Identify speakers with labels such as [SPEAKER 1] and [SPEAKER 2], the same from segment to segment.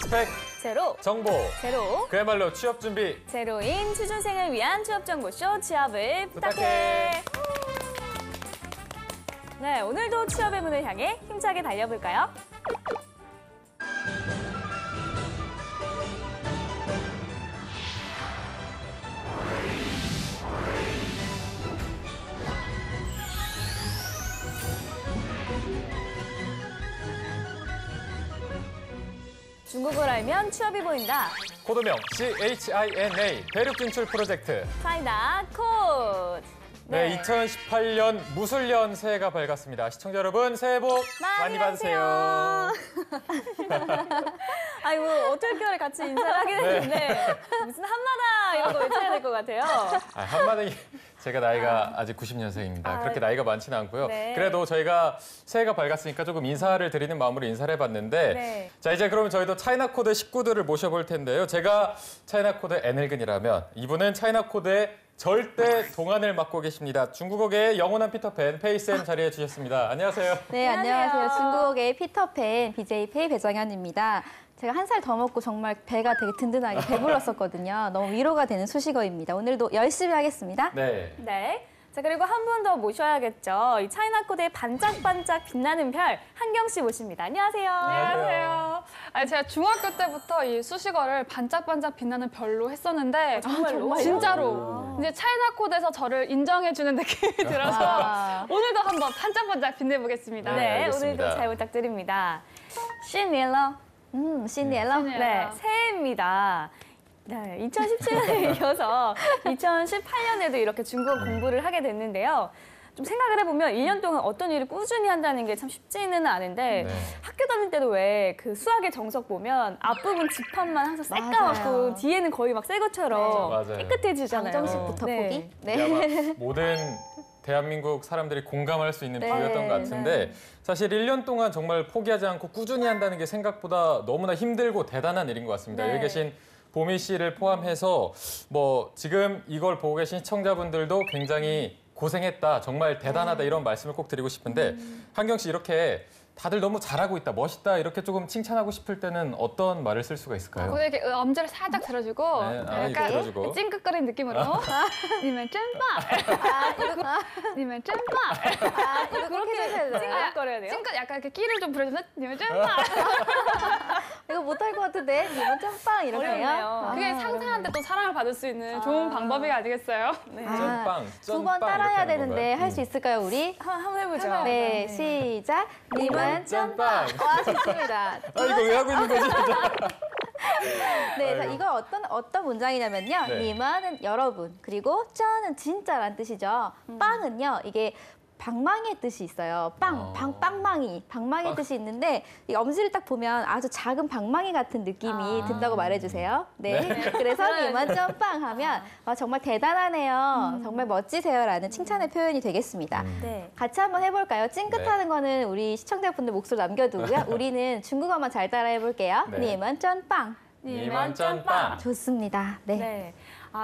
[SPEAKER 1] 스펙
[SPEAKER 2] 제로,
[SPEAKER 1] 정보
[SPEAKER 2] 제로,
[SPEAKER 1] 그야말로 취업 준비
[SPEAKER 2] 제로인 취준생을 위한 취업정보쇼 취업을 부탁해. 네, 오늘도 취업의 문을 향해 힘차게 달려볼까요? 중국어를 알면 취업이 보인다.
[SPEAKER 1] 코드명 CHINA 대륙 진출 프로젝트.
[SPEAKER 2] 차이나 코드.
[SPEAKER 1] 네, 2018년 무술년 새해가 밝았습니다. 시청자 여러분 새해 복 많이 받으세요.
[SPEAKER 2] 아이고 어쩔 같이 인사를 하게 됐는데 무슨 한마다 이런 거 외쳐야 될 것 같아요.
[SPEAKER 1] 한마디 제가 나이가 아직 90년생입니다. 그렇게 나이가 많지는 않고요.
[SPEAKER 2] 네.
[SPEAKER 1] 그래도 저희가 새해가 밝았으니까 조금 인사를 드리는 마음으로 인사를 해봤는데
[SPEAKER 2] 네.
[SPEAKER 1] 자 이제 그러면 저희도 차이나코드 식구들을 모셔볼 텐데요. 제가 차이나코드 애늙은이라면 이분은 차이나코드의 절대 동안을 맡고 계십니다. 중국어계의 영원한 피터팬 페이쌤 자리해 주셨습니다. 안녕하세요.
[SPEAKER 3] 네, 안녕하세요. 중국어계의 피터팬 BJ 페이 배정현입니다. 제가 한 살 더 먹고 정말 배가 되게 든든하게 배불렀었거든요. 너무 위로가 되는 수식어입니다. 오늘도 열심히 하겠습니다.
[SPEAKER 1] 네.
[SPEAKER 2] 네. 자, 그리고 한 분 더 모셔야겠죠. 이 차이나코드의 반짝반짝 빛나는 별 한경 씨 모십니다. 안녕하세요.
[SPEAKER 4] 안녕하세요. 아니, 제가 중학교 때부터 이 수식어를 반짝반짝 빛나는 별로 했었는데
[SPEAKER 2] 정말로?
[SPEAKER 4] 진짜로 이제 차이나코드에서 저를 인정해주는 느낌이 들어서 오늘도 한번 반짝반짝 빛내보겠습니다.
[SPEAKER 2] 네,
[SPEAKER 1] 알겠습니다.
[SPEAKER 2] 오늘도 잘 부탁드립니다. 신일러.
[SPEAKER 3] 신니엘러.
[SPEAKER 2] 네, 새해입니다. 네, 2017년에 이어서 2018년에도 이렇게 중국어 공부를 하게 됐는데요. 좀 생각을 해보면 1년 동안 어떤 일을 꾸준히 한다는 게 참 쉽지는 않은데
[SPEAKER 1] 네.
[SPEAKER 2] 학교 다닐 때도 왜 그 수학의 정석 보면 앞부분 집합만 항상 새까맣고 뒤에는 거의 막 새 것처럼
[SPEAKER 1] 맞아요.
[SPEAKER 2] 깨끗해지잖아요.
[SPEAKER 3] 정식부터
[SPEAKER 2] 네.
[SPEAKER 3] 보기.
[SPEAKER 1] 이게 아마 모든 대한민국 사람들이 공감할 수 있는 비유였던 것 같은데 사실 1년 동안 정말 포기하지 않고 꾸준히 한다는 게 생각보다 너무나 힘들고 대단한 일인 것 같습니다.
[SPEAKER 2] 네.
[SPEAKER 1] 여기 계신 보미 씨를 포함해서 뭐 지금 이걸 보고 계신 시청자분들도 굉장히 고생했다, 정말 대단하다 이런 말씀을 꼭 드리고 싶은데 한경 씨 이렇게 다들 너무 잘하고 있다, 멋있다 이렇게 조금 칭찬하고 싶을 때는 어떤 말을 쓸 수가 있을까요?
[SPEAKER 4] 거기에 이렇게 엄지를 살짝 들어주고
[SPEAKER 1] 네, 이렇게
[SPEAKER 4] 약간
[SPEAKER 1] 들어주고.
[SPEAKER 4] 찡긋거리는 느낌으로 니면 쩐빠! 니면 쩐빠!
[SPEAKER 3] 그렇게 해주셔야 돼요.
[SPEAKER 2] 찡긋거려야 돼요?
[SPEAKER 4] 찡긋 약간 이렇게 끼를 좀 부려주면 니면 쩐빠!
[SPEAKER 3] 이거 못할 것 같은데? 이번 짬빵 이렇게 해요?
[SPEAKER 2] 어렵네요.
[SPEAKER 4] 그게 상사한테 또 사랑을 받을 수 있는 좋은 방법이 아니겠어요?
[SPEAKER 2] 네.
[SPEAKER 1] 쩐빵,
[SPEAKER 3] 두 번 따라야 되는데 할 수 있을까요, 우리?
[SPEAKER 2] 한번 해보죠.
[SPEAKER 3] 네, 시작. 님은
[SPEAKER 1] 쩐빵.
[SPEAKER 3] 와, 좋습니다.
[SPEAKER 1] 이거 왜 하고 있는 거지?
[SPEAKER 3] 네, 자, 이거 어떤 문장이냐면요.
[SPEAKER 1] 네.
[SPEAKER 3] 님은 여러분, 그리고 쩌는 진짜란 뜻이죠. 빵은요, 이게 방망이의 뜻이 있어요. 방망이 뜻이 있는데 이 엄지를 딱 보면 아주 작은 방망이 같은 느낌이 든다고 말해주세요. 네, 그래서 님은 쩐빵 하면 정말 대단하네요. 정말 멋지세요라는 칭찬의 표현이 되겠습니다.
[SPEAKER 2] 네.
[SPEAKER 3] 같이 한번 해볼까요? 찡긋하는 거는 우리 시청자분들 목소리 남겨두고요. 우리는 중국어만 잘 따라 해볼게요.
[SPEAKER 1] 네.
[SPEAKER 3] 님은 쩐빵.
[SPEAKER 1] 니만 쩐빵.
[SPEAKER 3] 좋습니다. 네.
[SPEAKER 2] 네.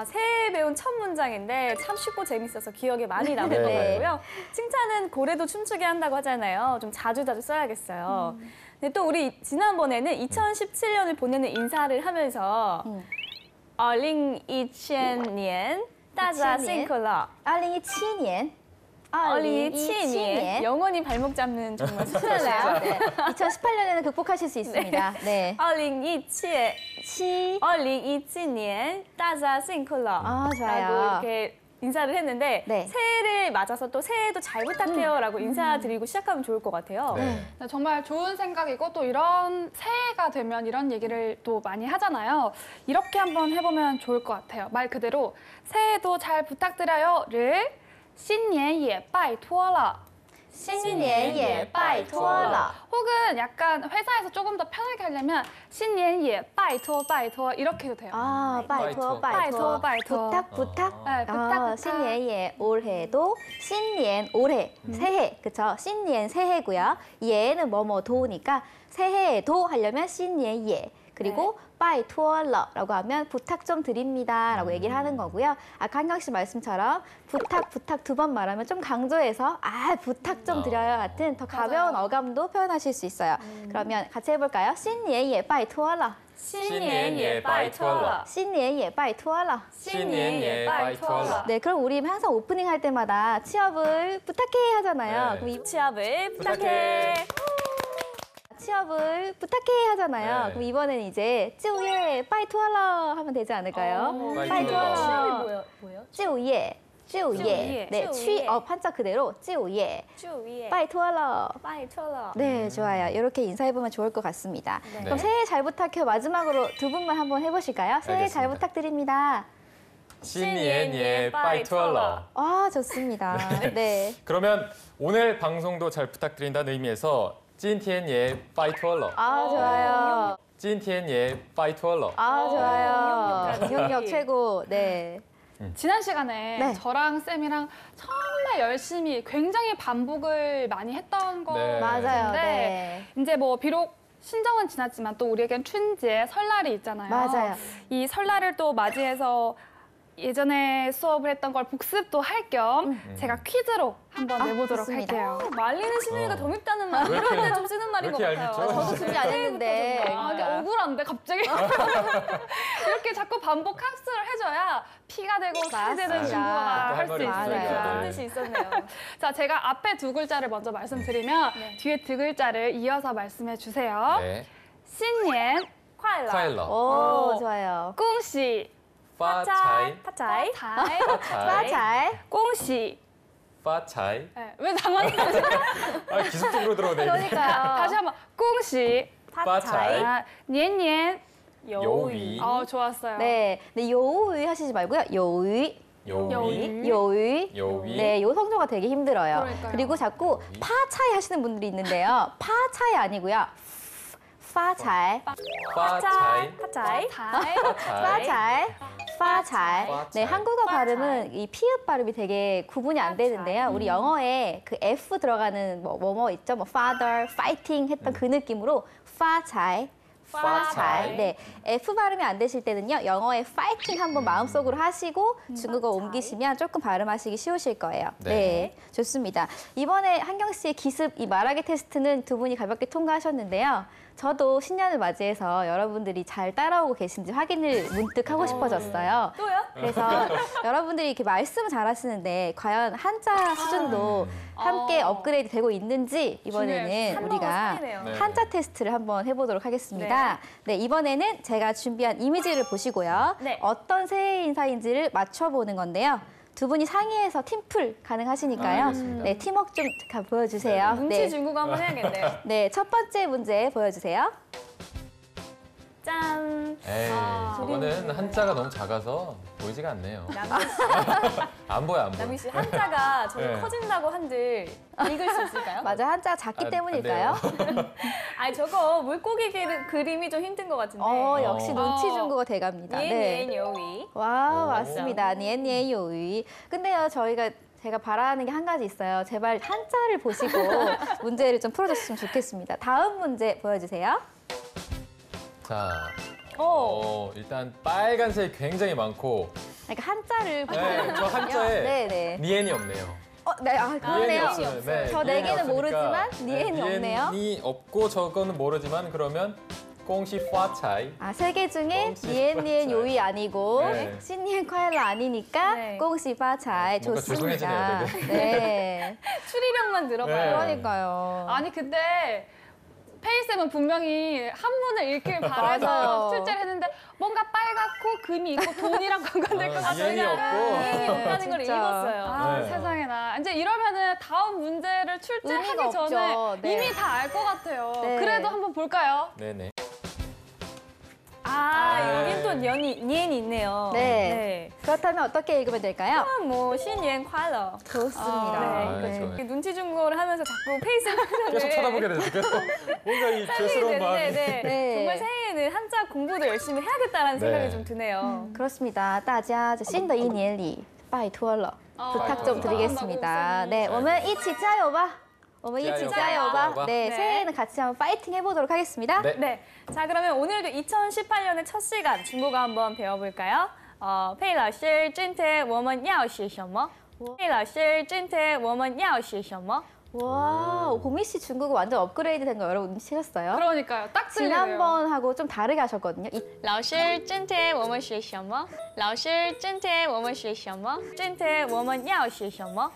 [SPEAKER 2] 새해 배운 첫 문장인데 참 쉽고 재밌어서 기억에 많이 남을 것
[SPEAKER 1] 네.
[SPEAKER 2] 같고요. 칭찬은 고래도 춤추게 한다고 하잖아요. 좀 자주 써야겠어요. 근데 또 우리 지난번에는 2017년을 보내는 인사를 하면서 2017년大家辛苦了
[SPEAKER 3] 2017년.
[SPEAKER 2] 2017년 영원히 발목 잡는 정말 수술이에요.
[SPEAKER 3] 네. 2018년에는 극복하실 수 있습니다. 네.
[SPEAKER 2] 2017년 大家辛苦了
[SPEAKER 3] 아, 좋아요.
[SPEAKER 2] 라고 이렇게 인사를 했는데
[SPEAKER 3] 네.
[SPEAKER 2] 새해를 맞아서 또 새해도 잘 부탁해요 라고 인사드리고 시작하면 좋을 것 같아요.
[SPEAKER 1] 네.
[SPEAKER 4] 네, 정말 좋은 생각이고 또 이런 새해가 되면 이런 얘기를 또 많이 하잖아요. 이렇게 한번 해보면 좋을 것 같아요. 말 그대로 새해도 잘 부탁드려요를 新年也拜托了
[SPEAKER 3] 新年也拜托了
[SPEAKER 4] 혹은 약간 회사에서 조금 더 편하게 하려면 新年也拜托拜托 이렇게 해도 돼요.
[SPEAKER 3] 아, 拜托
[SPEAKER 1] 拜托
[SPEAKER 3] 拜托 부탁 부탁.
[SPEAKER 4] 네, 부탁.
[SPEAKER 3] 新年也 올해도 新年 올해 새해 그쵸? 新年 새해고요. 예는 뭐뭐 도우니까 새해에도 하려면 新年也 그리고 빠이 투얼러라고 하면 부탁 좀 드립니다라고 얘기를 하는 거고요. 아까 한경 씨 말씀처럼 부탁 두 번 말하면 좀 강조해서 부탁 좀 드려요 같은 더 가벼운 어감도 표현하실 수 있어요. 그러면 같이 해볼까요? 新年也拜托了
[SPEAKER 2] 新年也拜托了
[SPEAKER 3] 新年也拜托了
[SPEAKER 2] 新年也拜托了
[SPEAKER 3] 네, 그럼 우리 항상 오프닝 할 때마다 취업을 부탁해 하잖아요.
[SPEAKER 1] 네.
[SPEAKER 3] 그럼 이
[SPEAKER 2] 취업을
[SPEAKER 1] 부탁해.
[SPEAKER 2] 부탁해.
[SPEAKER 3] 취업을 부탁해 하잖아요.
[SPEAKER 1] 네.
[SPEAKER 3] 그럼 이번엔 이제 就业拜托了 하면 되지 않을까요?
[SPEAKER 1] 빠이 투얼러.
[SPEAKER 2] 취업이 뭐예요?
[SPEAKER 3] 就业 就业 네,
[SPEAKER 2] 就业
[SPEAKER 3] 취업 한자 그대로 就业
[SPEAKER 2] 취업이
[SPEAKER 3] 拜托了
[SPEAKER 2] 빠이 투얼러.
[SPEAKER 3] 네, 좋아요. 이렇게 인사해보면 좋을 것 같습니다.
[SPEAKER 2] 네.
[SPEAKER 3] 그럼 새해 잘 부탁해 마지막으로 두 분만 한번 해보실까요? 새해 잘
[SPEAKER 1] 알겠습니다.
[SPEAKER 3] 부탁드립니다.
[SPEAKER 1] 新年也拜托了.
[SPEAKER 3] 아, 좋습니다. 네.
[SPEAKER 1] 그러면 오늘 방송도 잘 부탁드린다는 의미에서 今天也拜托了.
[SPEAKER 3] 아, 좋아요.
[SPEAKER 1] 今天也拜托了.
[SPEAKER 3] 아, 좋아요.
[SPEAKER 2] 응용력
[SPEAKER 3] 응용력 최고. 네.
[SPEAKER 4] 지난 시간에
[SPEAKER 3] 네.
[SPEAKER 4] 저랑 쌤이랑 정말 열심히 굉장히 반복을 많이 했던 거
[SPEAKER 1] 네.
[SPEAKER 3] 맞아요.
[SPEAKER 4] 같은데
[SPEAKER 3] 네.
[SPEAKER 4] 이제 뭐 비록 신정은 지났지만 또 우리에겐 춘지에 설날이 있잖아요.
[SPEAKER 3] 맞아요.
[SPEAKER 4] 이 설날을 또 맞이해서 예전에 수업을 했던 걸 복습도 할 겸 제가 퀴즈로 한번 내보도록
[SPEAKER 3] 좋습니다.
[SPEAKER 4] 할게요.
[SPEAKER 2] 말리는 신우이가 더 밉다는 말.
[SPEAKER 1] 왜
[SPEAKER 2] 이럴
[SPEAKER 1] 이렇게-
[SPEAKER 2] 때 좀 쓰는 말인 것
[SPEAKER 1] 왜 이렇게
[SPEAKER 2] 같아요.
[SPEAKER 1] 얄밉죠?
[SPEAKER 3] 저도 준비 안 했는데.
[SPEAKER 4] 아, 근데
[SPEAKER 3] 그러니까.
[SPEAKER 4] 억울한데 갑자기 이렇게 자꾸 반복 학습을 해줘야 피가 되고 살이 되는
[SPEAKER 3] 맞습니다.
[SPEAKER 4] 중국어가 할
[SPEAKER 1] 할
[SPEAKER 4] 수
[SPEAKER 1] 말이
[SPEAKER 4] 있어요.
[SPEAKER 1] 있으니까.
[SPEAKER 2] 그런
[SPEAKER 1] 네.
[SPEAKER 2] 뜻이 있었네요.
[SPEAKER 4] 자, 제가 앞에 두 글자를 먼저 말씀드리면 뒤에 두 글자를 이어서 말씀해 주세요.
[SPEAKER 1] 네.
[SPEAKER 4] 新年
[SPEAKER 2] 콰일러.
[SPEAKER 1] 快乐.
[SPEAKER 3] 오, 좋아요.
[SPEAKER 4] 恭喜
[SPEAKER 1] 파차이.
[SPEAKER 2] 파차이.
[SPEAKER 4] 잘
[SPEAKER 1] 파차이.
[SPEAKER 3] 잘.
[SPEAKER 4] 恭喜
[SPEAKER 1] 파차이.
[SPEAKER 4] 네, 왜 당황하지?
[SPEAKER 1] 아, 기습적으로 들어오네.
[SPEAKER 3] 그러니까요.
[SPEAKER 4] 다시 한번 恭喜
[SPEAKER 1] 파차이.
[SPEAKER 4] 아, 年年
[SPEAKER 1] 요위.
[SPEAKER 4] 좋았어요.
[SPEAKER 3] 네. 네, 요의 하시지 말고요. 요의.
[SPEAKER 1] 요위.
[SPEAKER 3] 요의.
[SPEAKER 1] 요위.
[SPEAKER 3] 네, 요 성조가 되게 힘들어요.
[SPEAKER 4] 그러니까요.
[SPEAKER 3] 그리고 자꾸 파차이 하시는 분들이 있는데요. 파차이 아니고요. 파차이.
[SPEAKER 1] 파차이.
[SPEAKER 2] 파차이.
[SPEAKER 4] 잘
[SPEAKER 3] 파차이. 파차이. 네,
[SPEAKER 1] 파차이.
[SPEAKER 3] 한국어 발음은 이 피읍 발음이 되게 구분이 안 되는데요. 우리 영어에 그 F 들어가는 뭐 있죠? 뭐 father, fighting 했던 그 느낌으로 파차이.
[SPEAKER 1] 파차이.
[SPEAKER 3] 네, F 발음이 안 되실 때는요. 영어의 fighting 한번 마음속으로 하시고 중국어 옮기시면 조금 발음하시기 쉬우실 거예요.
[SPEAKER 1] 네.
[SPEAKER 3] 네, 좋습니다. 이번에 한경 씨의 기습 이 말하기 테스트는 두 분이 가볍게 통과하셨는데요. 저도 신년을 맞이해서 여러분들이 잘 따라오고 계신지 확인을 문득 하고 싶어졌어요.
[SPEAKER 2] 또요?
[SPEAKER 3] 그래서 여러분들이 이렇게 말씀 잘하시는데 과연 한자 수준도 함께 업그레이드 되고 있는지 이번에는
[SPEAKER 2] 한
[SPEAKER 3] 우리가
[SPEAKER 2] 번은 차이네요.
[SPEAKER 1] 네.
[SPEAKER 3] 한자 테스트를 한번 해보도록 하겠습니다. 네, 이번에는 제가 준비한 이미지를 보시고요.
[SPEAKER 2] 네.
[SPEAKER 3] 어떤 새해 인사인지를 맞춰보는 건데요. 두 분이 상의해서 팀플 가능하시니까요.
[SPEAKER 1] 알겠습니다.
[SPEAKER 3] 네, 팀워크 좀 보여주세요.
[SPEAKER 2] 눈치
[SPEAKER 3] 네.
[SPEAKER 2] 중국어 한번 해야겠네요.
[SPEAKER 3] 네, 첫 번째 문제 보여주세요.
[SPEAKER 2] 짠.
[SPEAKER 1] 에이, 저거는 한자가 너무 작아서 보이지가 않네요.
[SPEAKER 2] 남희 씨,
[SPEAKER 1] 안 보여, 안 보여.
[SPEAKER 2] 남희 씨 한자가 저희
[SPEAKER 1] 네.
[SPEAKER 2] 커진다고 한들 읽을 수 있을까요?
[SPEAKER 3] 맞아, 한자가 작기
[SPEAKER 1] 안
[SPEAKER 3] 때문일까요?
[SPEAKER 2] 아니 저거 물고기 그림이 좀 힘든 것 같은데.
[SPEAKER 3] 역시 눈치 중국어 대갑니다.
[SPEAKER 2] 니엔 여위.
[SPEAKER 3] 와,
[SPEAKER 1] 오.
[SPEAKER 3] 맞습니다. 니엔니의 요의. 근데요, 제가 바라는 게 한 가지 있어요. 제발 한자를 보시고 문제를 좀 풀어줬으면 좋겠습니다. 다음 문제 보여주세요.
[SPEAKER 1] 자,
[SPEAKER 2] 오.
[SPEAKER 1] 일단 빨간색이 굉장히 많고,
[SPEAKER 3] 그러니까 한자를
[SPEAKER 1] 네, 저 한자에
[SPEAKER 3] 네네.
[SPEAKER 1] 니엔이 없네요.
[SPEAKER 3] 네, 그러네요.
[SPEAKER 1] 없어요. 네,
[SPEAKER 3] 저 네
[SPEAKER 1] 니엔이
[SPEAKER 3] 개는
[SPEAKER 1] 없으니까,
[SPEAKER 3] 모르지만 니엔이 없네요.
[SPEAKER 1] 니엔이 없고 저거는 모르지만 그러면 공시 파차이.
[SPEAKER 3] 세 개 중에
[SPEAKER 1] 꽁시
[SPEAKER 3] 니엔니엔
[SPEAKER 1] 파차이.
[SPEAKER 3] 요이 아니고
[SPEAKER 1] 네.
[SPEAKER 3] 신니엔 콰일러 아니니까
[SPEAKER 2] 네.
[SPEAKER 3] 꽁시 파차이
[SPEAKER 1] 뭔가
[SPEAKER 3] 좋습니다.
[SPEAKER 1] 죄송해지네요, 되게.
[SPEAKER 3] 네.
[SPEAKER 2] 추리력만 들어가요.
[SPEAKER 1] 네.
[SPEAKER 3] 그러니까요.
[SPEAKER 4] 아니 근데 페이쌤은 분명히 한문을 읽길 바라서
[SPEAKER 3] 맞아요.
[SPEAKER 4] 출제를 했는데 뭔가 빨갛고 금이 있고 돈이랑 관련될 것 같아요.
[SPEAKER 1] 니엔이 없고.
[SPEAKER 2] 니엔이 없다는 걸
[SPEAKER 3] 진짜.
[SPEAKER 2] 읽었어요.
[SPEAKER 4] 아,
[SPEAKER 1] 네.
[SPEAKER 4] 세상에나. 이제 이러면은 다음 문제를 출제하기
[SPEAKER 3] 의미가
[SPEAKER 4] 전에
[SPEAKER 3] 없죠. 네.
[SPEAKER 4] 이미 다 알 것 같아요.
[SPEAKER 3] 네.
[SPEAKER 4] 그래도 한번 볼까요?
[SPEAKER 1] 네네.
[SPEAKER 2] 여긴 또 니엔이 있네요.
[SPEAKER 3] 네. 그렇다면 어떻게 읽으면 될까요?
[SPEAKER 2] 뭐 신년 콰일러.
[SPEAKER 3] 좋습니다.
[SPEAKER 1] 네. 좋아요.
[SPEAKER 2] 눈치 중국어를 하면서 자꾸 페이스 표정을
[SPEAKER 1] 계속 쳐다보게 되죠. 계속 뭔가 이 죄스러운 마음이.
[SPEAKER 2] 네.
[SPEAKER 3] 네.
[SPEAKER 2] 정말 새해에는 한자 공부도 열심히 해야겠다라는
[SPEAKER 1] 네.
[SPEAKER 2] 생각이 좀 드네요.
[SPEAKER 3] 그렇습니다. 大家新的一年里拜托了. 부탁 좀
[SPEAKER 1] 어,
[SPEAKER 3] 드리겠습니다.
[SPEAKER 4] 감사합니다,
[SPEAKER 3] 네, 我们一起加油吧. 어머니치
[SPEAKER 1] 짜요바.
[SPEAKER 3] 짜요바. 네,
[SPEAKER 2] 네.
[SPEAKER 3] 새해에는 같이 한번 파이팅 해보도록 하겠습니다.
[SPEAKER 1] 네.
[SPEAKER 2] 네. 자, 그러면 오늘도 2018년의 첫 시간 중국어 한번 배워볼까요? 佩老师今天我们要学什么？佩老师今天我们要学什么？
[SPEAKER 3] 와, 보미 씨 중국어 완전 업그레이드 된 거 여러분 눈치채셨어요?
[SPEAKER 4] 그러니까요. 딱 들리네요.
[SPEAKER 3] 지난번하고 좀 다르게 하셨거든요.
[SPEAKER 2] 老师今天我们学什么？老师今天我们学什么？今天我们要学什么？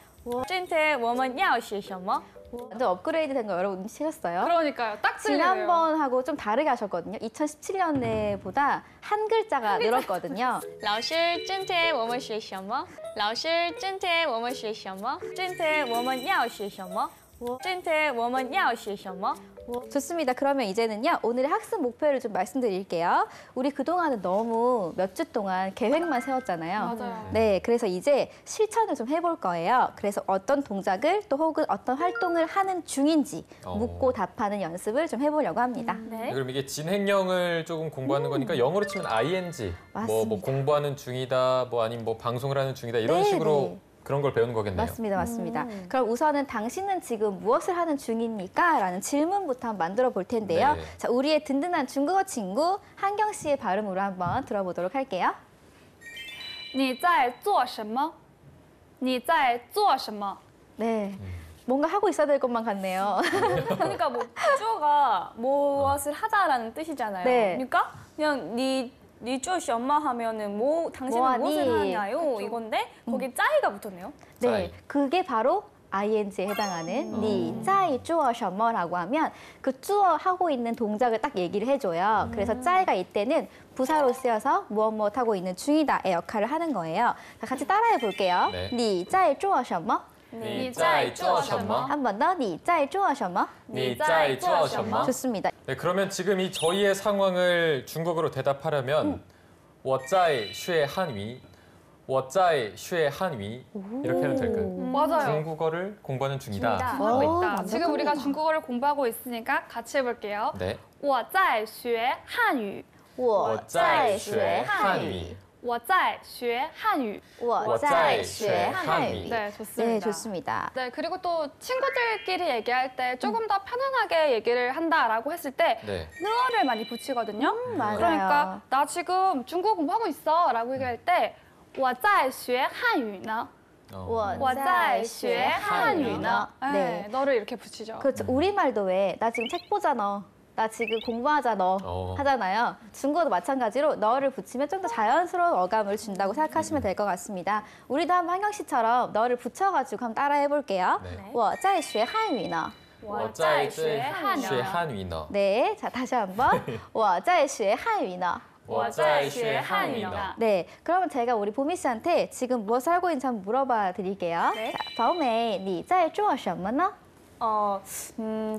[SPEAKER 2] 今天我们要学什么？
[SPEAKER 3] 완전 업그레이드 된 거 여러분 눈치채셨어요?
[SPEAKER 4] 그러니까요. 딱 들리네요.
[SPEAKER 3] 지난번하고 좀 다르게 하셨거든요. 2017년에보다 한 글자가 늘었거든요.
[SPEAKER 2] 老师今天我们学什么？老师今天我们学什么？今天我们要学什么？今天我们要学什么？
[SPEAKER 3] 좋습니다. 그러면 이제는요. 오늘의 학습 목표를 좀 말씀드릴게요. 우리 그동안은 너무 몇 주 동안 계획만 세웠잖아요.
[SPEAKER 4] 맞아요.
[SPEAKER 3] 네, 그래서 이제 실천을 좀 해볼 거예요. 그래서 어떤 동작을 또 혹은 어떤 활동을 하는 중인지 묻고 답하는 연습을 좀 해보려고 합니다.
[SPEAKER 2] 네.
[SPEAKER 1] 그럼 이게 진행형을 조금 공부하는 거니까 영어로 치면 ing, 뭐
[SPEAKER 3] 맞습니다.
[SPEAKER 1] 공부하는 중이다, 뭐 아니면 뭐 방송을 하는 중이다 이런
[SPEAKER 3] 네,
[SPEAKER 1] 식으로
[SPEAKER 3] 네.
[SPEAKER 1] 그런 걸 배우는 거겠네요.
[SPEAKER 3] 맞습니다, 맞습니다. 그럼 우선은 당신은 지금 무엇을 하는 중입니까? 라는 질문부터 한번 만들어 볼 텐데요.
[SPEAKER 1] 네.
[SPEAKER 3] 자, 우리의 든든한 중국어 친구 한경 씨의 발음으로 한번 들어보도록 할게요.
[SPEAKER 4] 你在做什么？你在做什么？
[SPEAKER 3] 네, 뭔가 하고 있어야 될 것만 같네요.
[SPEAKER 2] 그러니까 뭐 주어가 무엇을 하다라는 뜻이잖아요.
[SPEAKER 3] 네.
[SPEAKER 2] 그러니까 그냥 니 쪼시 엄마 하면은 뭐 당신은
[SPEAKER 3] 뭐하니?
[SPEAKER 2] 무엇을 하냐요 이건데 거기 짜이가 붙었네요.
[SPEAKER 3] 네,
[SPEAKER 1] 짜이.
[SPEAKER 3] 그게 바로 ing에 해당하는 니 짜이 쭈어 셔머라고 하면 그 쭈어 하고 있는 동작을 딱 얘기를 해줘요. 그래서 짜이가 이때는 부사로 쓰여서 무엇 무엇 하고 있는 중이다의 역할을 하는 거예요. 자, 같이 따라해 볼게요.
[SPEAKER 1] 네.
[SPEAKER 3] 니 짜이 쭈어 셔머.
[SPEAKER 1] 你在做什么？
[SPEAKER 3] 한 번 더, 니 짜이 쭈어 셔머.
[SPEAKER 1] 你在做什么？
[SPEAKER 3] 좋습니다.
[SPEAKER 1] 네, 그러면 지금 이 저희의 상황을 중국어로 대답하려면 我在学汉语,我在学汉语 이렇게 하면 될까요?
[SPEAKER 4] 맞아요.
[SPEAKER 1] 중국어를 공부하는 중이다.
[SPEAKER 4] 하고
[SPEAKER 3] 오,
[SPEAKER 4] 있다. 지금 우리가
[SPEAKER 3] 완벽합니다.
[SPEAKER 4] 중국어를 공부하고 있으니까 같이 해볼게요.
[SPEAKER 1] 네.
[SPEAKER 4] 我在学汉语。
[SPEAKER 3] 我在学汉语.
[SPEAKER 4] 我在学汉语。
[SPEAKER 3] 我在学汉语.
[SPEAKER 4] 네, 좋습니다.
[SPEAKER 3] 네, 좋습니다.
[SPEAKER 4] 네, 그리고 또 친구들끼리 얘기할 때 조금 더 편안하게 얘기를 한다라고 했을 때
[SPEAKER 1] 네.
[SPEAKER 4] 느어를 많이 붙이거든요.
[SPEAKER 3] 맞아요.
[SPEAKER 4] 그러니까 나 지금 중국어 공부하고 있어라고 얘기할 때 我在学汉语呢. 我在学汉语呢.
[SPEAKER 3] 네.
[SPEAKER 4] 네, 너를 이렇게 붙이죠.
[SPEAKER 3] 그렇죠. 우리말도 왜 나 지금 책 보자 너. 나 지금 공부하자 너 하잖아요. 중국어도 마찬가지로 너를 붙이면 좀 더 자연스러운 어감을 준다고 생각하시면 될 것 같습니다. 우리도 한번 한경 씨처럼 너를 붙여가지고 한번 따라해 볼게요.
[SPEAKER 1] 네.
[SPEAKER 3] 我在学汉语呢.
[SPEAKER 1] 我在学汉语呢.
[SPEAKER 3] 네, 자 다시 한번 我在学汉语呢.
[SPEAKER 1] 我在学汉语呢.
[SPEAKER 3] 네, 그러면 제가 우리 보미 씨한테 지금 무엇을 하고 있는지 한번 물어봐 드릴게요.
[SPEAKER 2] 네.
[SPEAKER 3] 자, 宝美,你在做什么呢?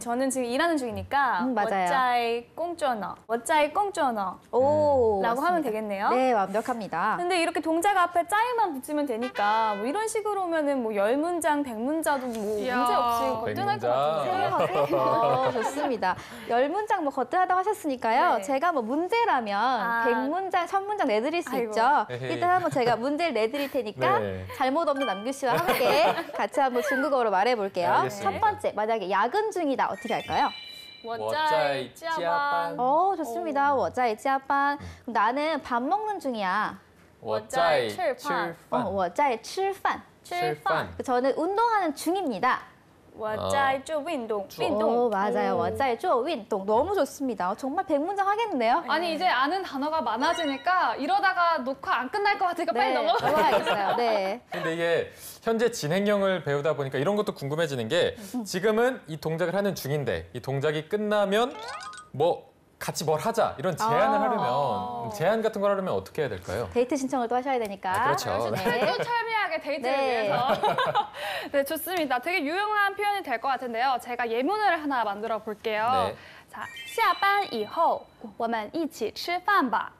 [SPEAKER 2] 저는 지금 일하는 중이니까
[SPEAKER 3] 맞아요.
[SPEAKER 2] 我在工作呢,我在工作呢
[SPEAKER 3] 오,
[SPEAKER 2] 라고 하면
[SPEAKER 3] 맞습니다.
[SPEAKER 2] 되겠네요.
[SPEAKER 3] 네, 완벽합니다.
[SPEAKER 2] 근데 이렇게 동작 앞에 짜이만 붙이면 되니까 뭐 이런 식으로 오면은 뭐 10문장, 100문자도 뭐
[SPEAKER 4] 이야.
[SPEAKER 2] 문제 없이 거뜬할 것 같은데요.
[SPEAKER 3] 좋습니다. 10문장 뭐 거뜬하다고 하셨으니까요.
[SPEAKER 2] 네.
[SPEAKER 3] 제가 뭐 문제라면 100문장, 1000문장 내드릴 수
[SPEAKER 2] 아이고.
[SPEAKER 3] 있죠.
[SPEAKER 1] 에헤이.
[SPEAKER 3] 일단 한번 제가 문제를 내드릴 테니까
[SPEAKER 1] 네.
[SPEAKER 3] 잘못 없는 남규 씨와 함께 같이 한번 중국어로 말해볼게요.
[SPEAKER 1] 알겠습니다.
[SPEAKER 3] 첫 번째, 만약에 야근 중이다. 어떻게 할까요?
[SPEAKER 2] 我
[SPEAKER 1] 我
[SPEAKER 2] 在
[SPEAKER 1] 在
[SPEAKER 2] 加
[SPEAKER 1] 加班.
[SPEAKER 3] 오, 좋습니다. 我在加班. 그럼 나는 밥 먹는 중이야.
[SPEAKER 1] 我在
[SPEAKER 2] 吃饭.
[SPEAKER 3] 我在吃饭.
[SPEAKER 1] 吃饭.
[SPEAKER 3] 저는 운동하는 중입니다.
[SPEAKER 2] 我在做运动.
[SPEAKER 3] 오, 맞아요. 我在做运动. 너무 좋습니다. 정말 100문장 하겠는데요?
[SPEAKER 4] 아니 이제 아는 단어가 많아지니까 이러다가 녹화 안 끝날 것 같으니까 빨리 넘어가.
[SPEAKER 3] 넘어가겠어요. 네.
[SPEAKER 1] 근데 이게 현재 진행형을 배우다 보니까 이런 것도 궁금해지는 게 지금은 이 동작을 하는 중인데 이 동작이 끝나면 뭐 같이 뭘 하자 이런 제안을 하려면 제안 같은 걸 하려면 어떻게 해야 될까요?
[SPEAKER 3] 데이트 신청을 또 하셔야 되니까.
[SPEAKER 1] 아, 그렇죠.
[SPEAKER 3] 네.
[SPEAKER 4] 또 철미하게 데이트를
[SPEAKER 3] 네.
[SPEAKER 4] 위해서. 네, 좋습니다. 되게 유용한 표현이 될 것 같은데요. 제가 예문을 하나 만들어 볼게요.
[SPEAKER 1] 네.
[SPEAKER 4] 자, 下班以后我们一起吃饭吧.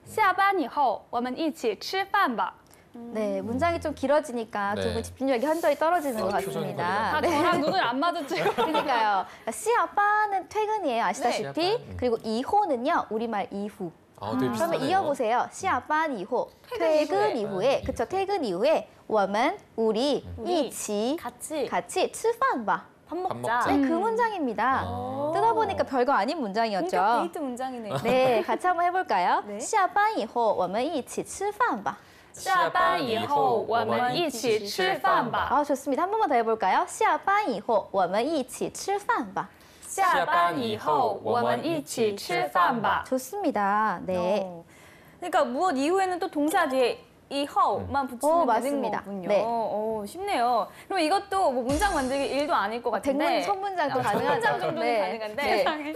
[SPEAKER 4] 下班以后我们一起吃饭吧.
[SPEAKER 3] 네, 문장이 좀 길어지니까
[SPEAKER 1] 네.
[SPEAKER 3] 두 분 집중력이 현저히 떨어지는 것
[SPEAKER 1] 표정이
[SPEAKER 3] 같습니다.
[SPEAKER 4] 다 저랑 눈을 안 마주치고.
[SPEAKER 3] 그러니까요. 시아빠는 퇴근이에요. 아시다시피.
[SPEAKER 1] 네.
[SPEAKER 3] 그리고 이호는요. 우리말 이후.
[SPEAKER 1] 되게
[SPEAKER 3] 그러면
[SPEAKER 1] 비슷하네요.
[SPEAKER 3] 이어보세요. 시아반 이후. 퇴근 이후에. 그쵸, 퇴근 이후에 我们 우리 一起
[SPEAKER 2] 같이.
[SPEAKER 3] 吃饭吧.
[SPEAKER 2] 밥 먹자.
[SPEAKER 1] 먹자.
[SPEAKER 3] 네, 그 문장입니다. 뜯어보니까 별거 아닌 문장이었죠.
[SPEAKER 2] 본격 데이트 문장이네요.
[SPEAKER 3] 네, 같이 한번 해볼까요?
[SPEAKER 2] 네.
[SPEAKER 3] 下班以后我们一起吃饭吧.
[SPEAKER 4] 下班以后我们一起吃饭吧。
[SPEAKER 3] 아, 좋습니다. 한 번만 더 해볼까요? 下班以后我们一起吃饭吧.
[SPEAKER 4] 下班以后我们一起吃饭吧。
[SPEAKER 3] 좋습니다. 네.
[SPEAKER 2] 그러니까 무엇 이후에는 또 동사 뒤에 이허만 붙이면 되는
[SPEAKER 3] 맞습니다.
[SPEAKER 2] 거군요.
[SPEAKER 3] 네.
[SPEAKER 2] 쉽네요. 그럼 이것도 뭐 문장 만들기 일도 아닐 것 같은데.
[SPEAKER 3] 백문 천문장도 가능하죠.
[SPEAKER 2] 문장 정도는
[SPEAKER 3] 네.
[SPEAKER 2] 가능한데.
[SPEAKER 3] 네.
[SPEAKER 1] 세상에.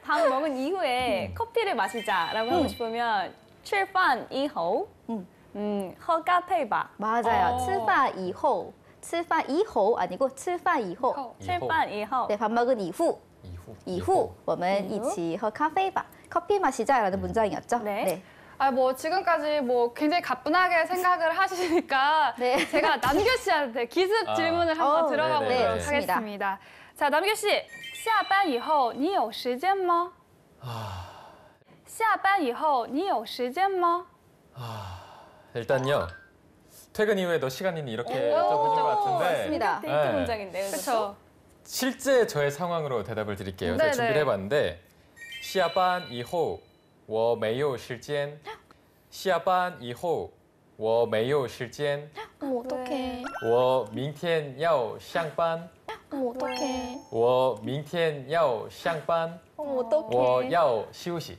[SPEAKER 2] 밥 먹은 이후에 커피를 마시자라고 하고 싶으면 吃饭以后 喝咖啡吧.
[SPEAKER 3] 맞아요. 吃饭以后,吃饭以后 아니고 吃饭以后.
[SPEAKER 2] 吃饭以后.
[SPEAKER 3] 네, 밥 먹은 이후.
[SPEAKER 1] 이후.
[SPEAKER 3] 我们一起喝咖啡吧. 커피 마시자라는 문장이었죠.
[SPEAKER 2] 네.
[SPEAKER 4] 아, 뭐 지금까지 뭐 굉장히 가뿐하게 생각을 하시니까
[SPEAKER 3] 네.
[SPEAKER 4] 제가 남규 씨한테 기습 질문을 한번 들어가
[SPEAKER 1] 네네.
[SPEAKER 4] 보도록
[SPEAKER 1] 네,
[SPEAKER 3] 좋습니다.
[SPEAKER 4] 하겠습니다. 자, 남규 씨, 下班以后你有时间吗?下班以后你有时间吗?
[SPEAKER 1] 일단요. 퇴근 이후에 너 시간 있니 이렇게 여쭤보신 것 같은데
[SPEAKER 3] 맞습니다.
[SPEAKER 2] 데이트
[SPEAKER 1] 네.
[SPEAKER 2] 문장인데요.
[SPEAKER 4] 그렇죠.
[SPEAKER 1] 실제 저의 상황으로 대답을 드릴게요. 제가
[SPEAKER 4] 네네.
[SPEAKER 1] 준비를 해봤는데 下班以后我没有时间下班以后我没有时间
[SPEAKER 3] 어머, 어떡해.
[SPEAKER 1] 我明天要上班
[SPEAKER 3] 어머, 어떡해.
[SPEAKER 1] 我明天要上班
[SPEAKER 3] 어머, 어떡해.
[SPEAKER 1] 我要休息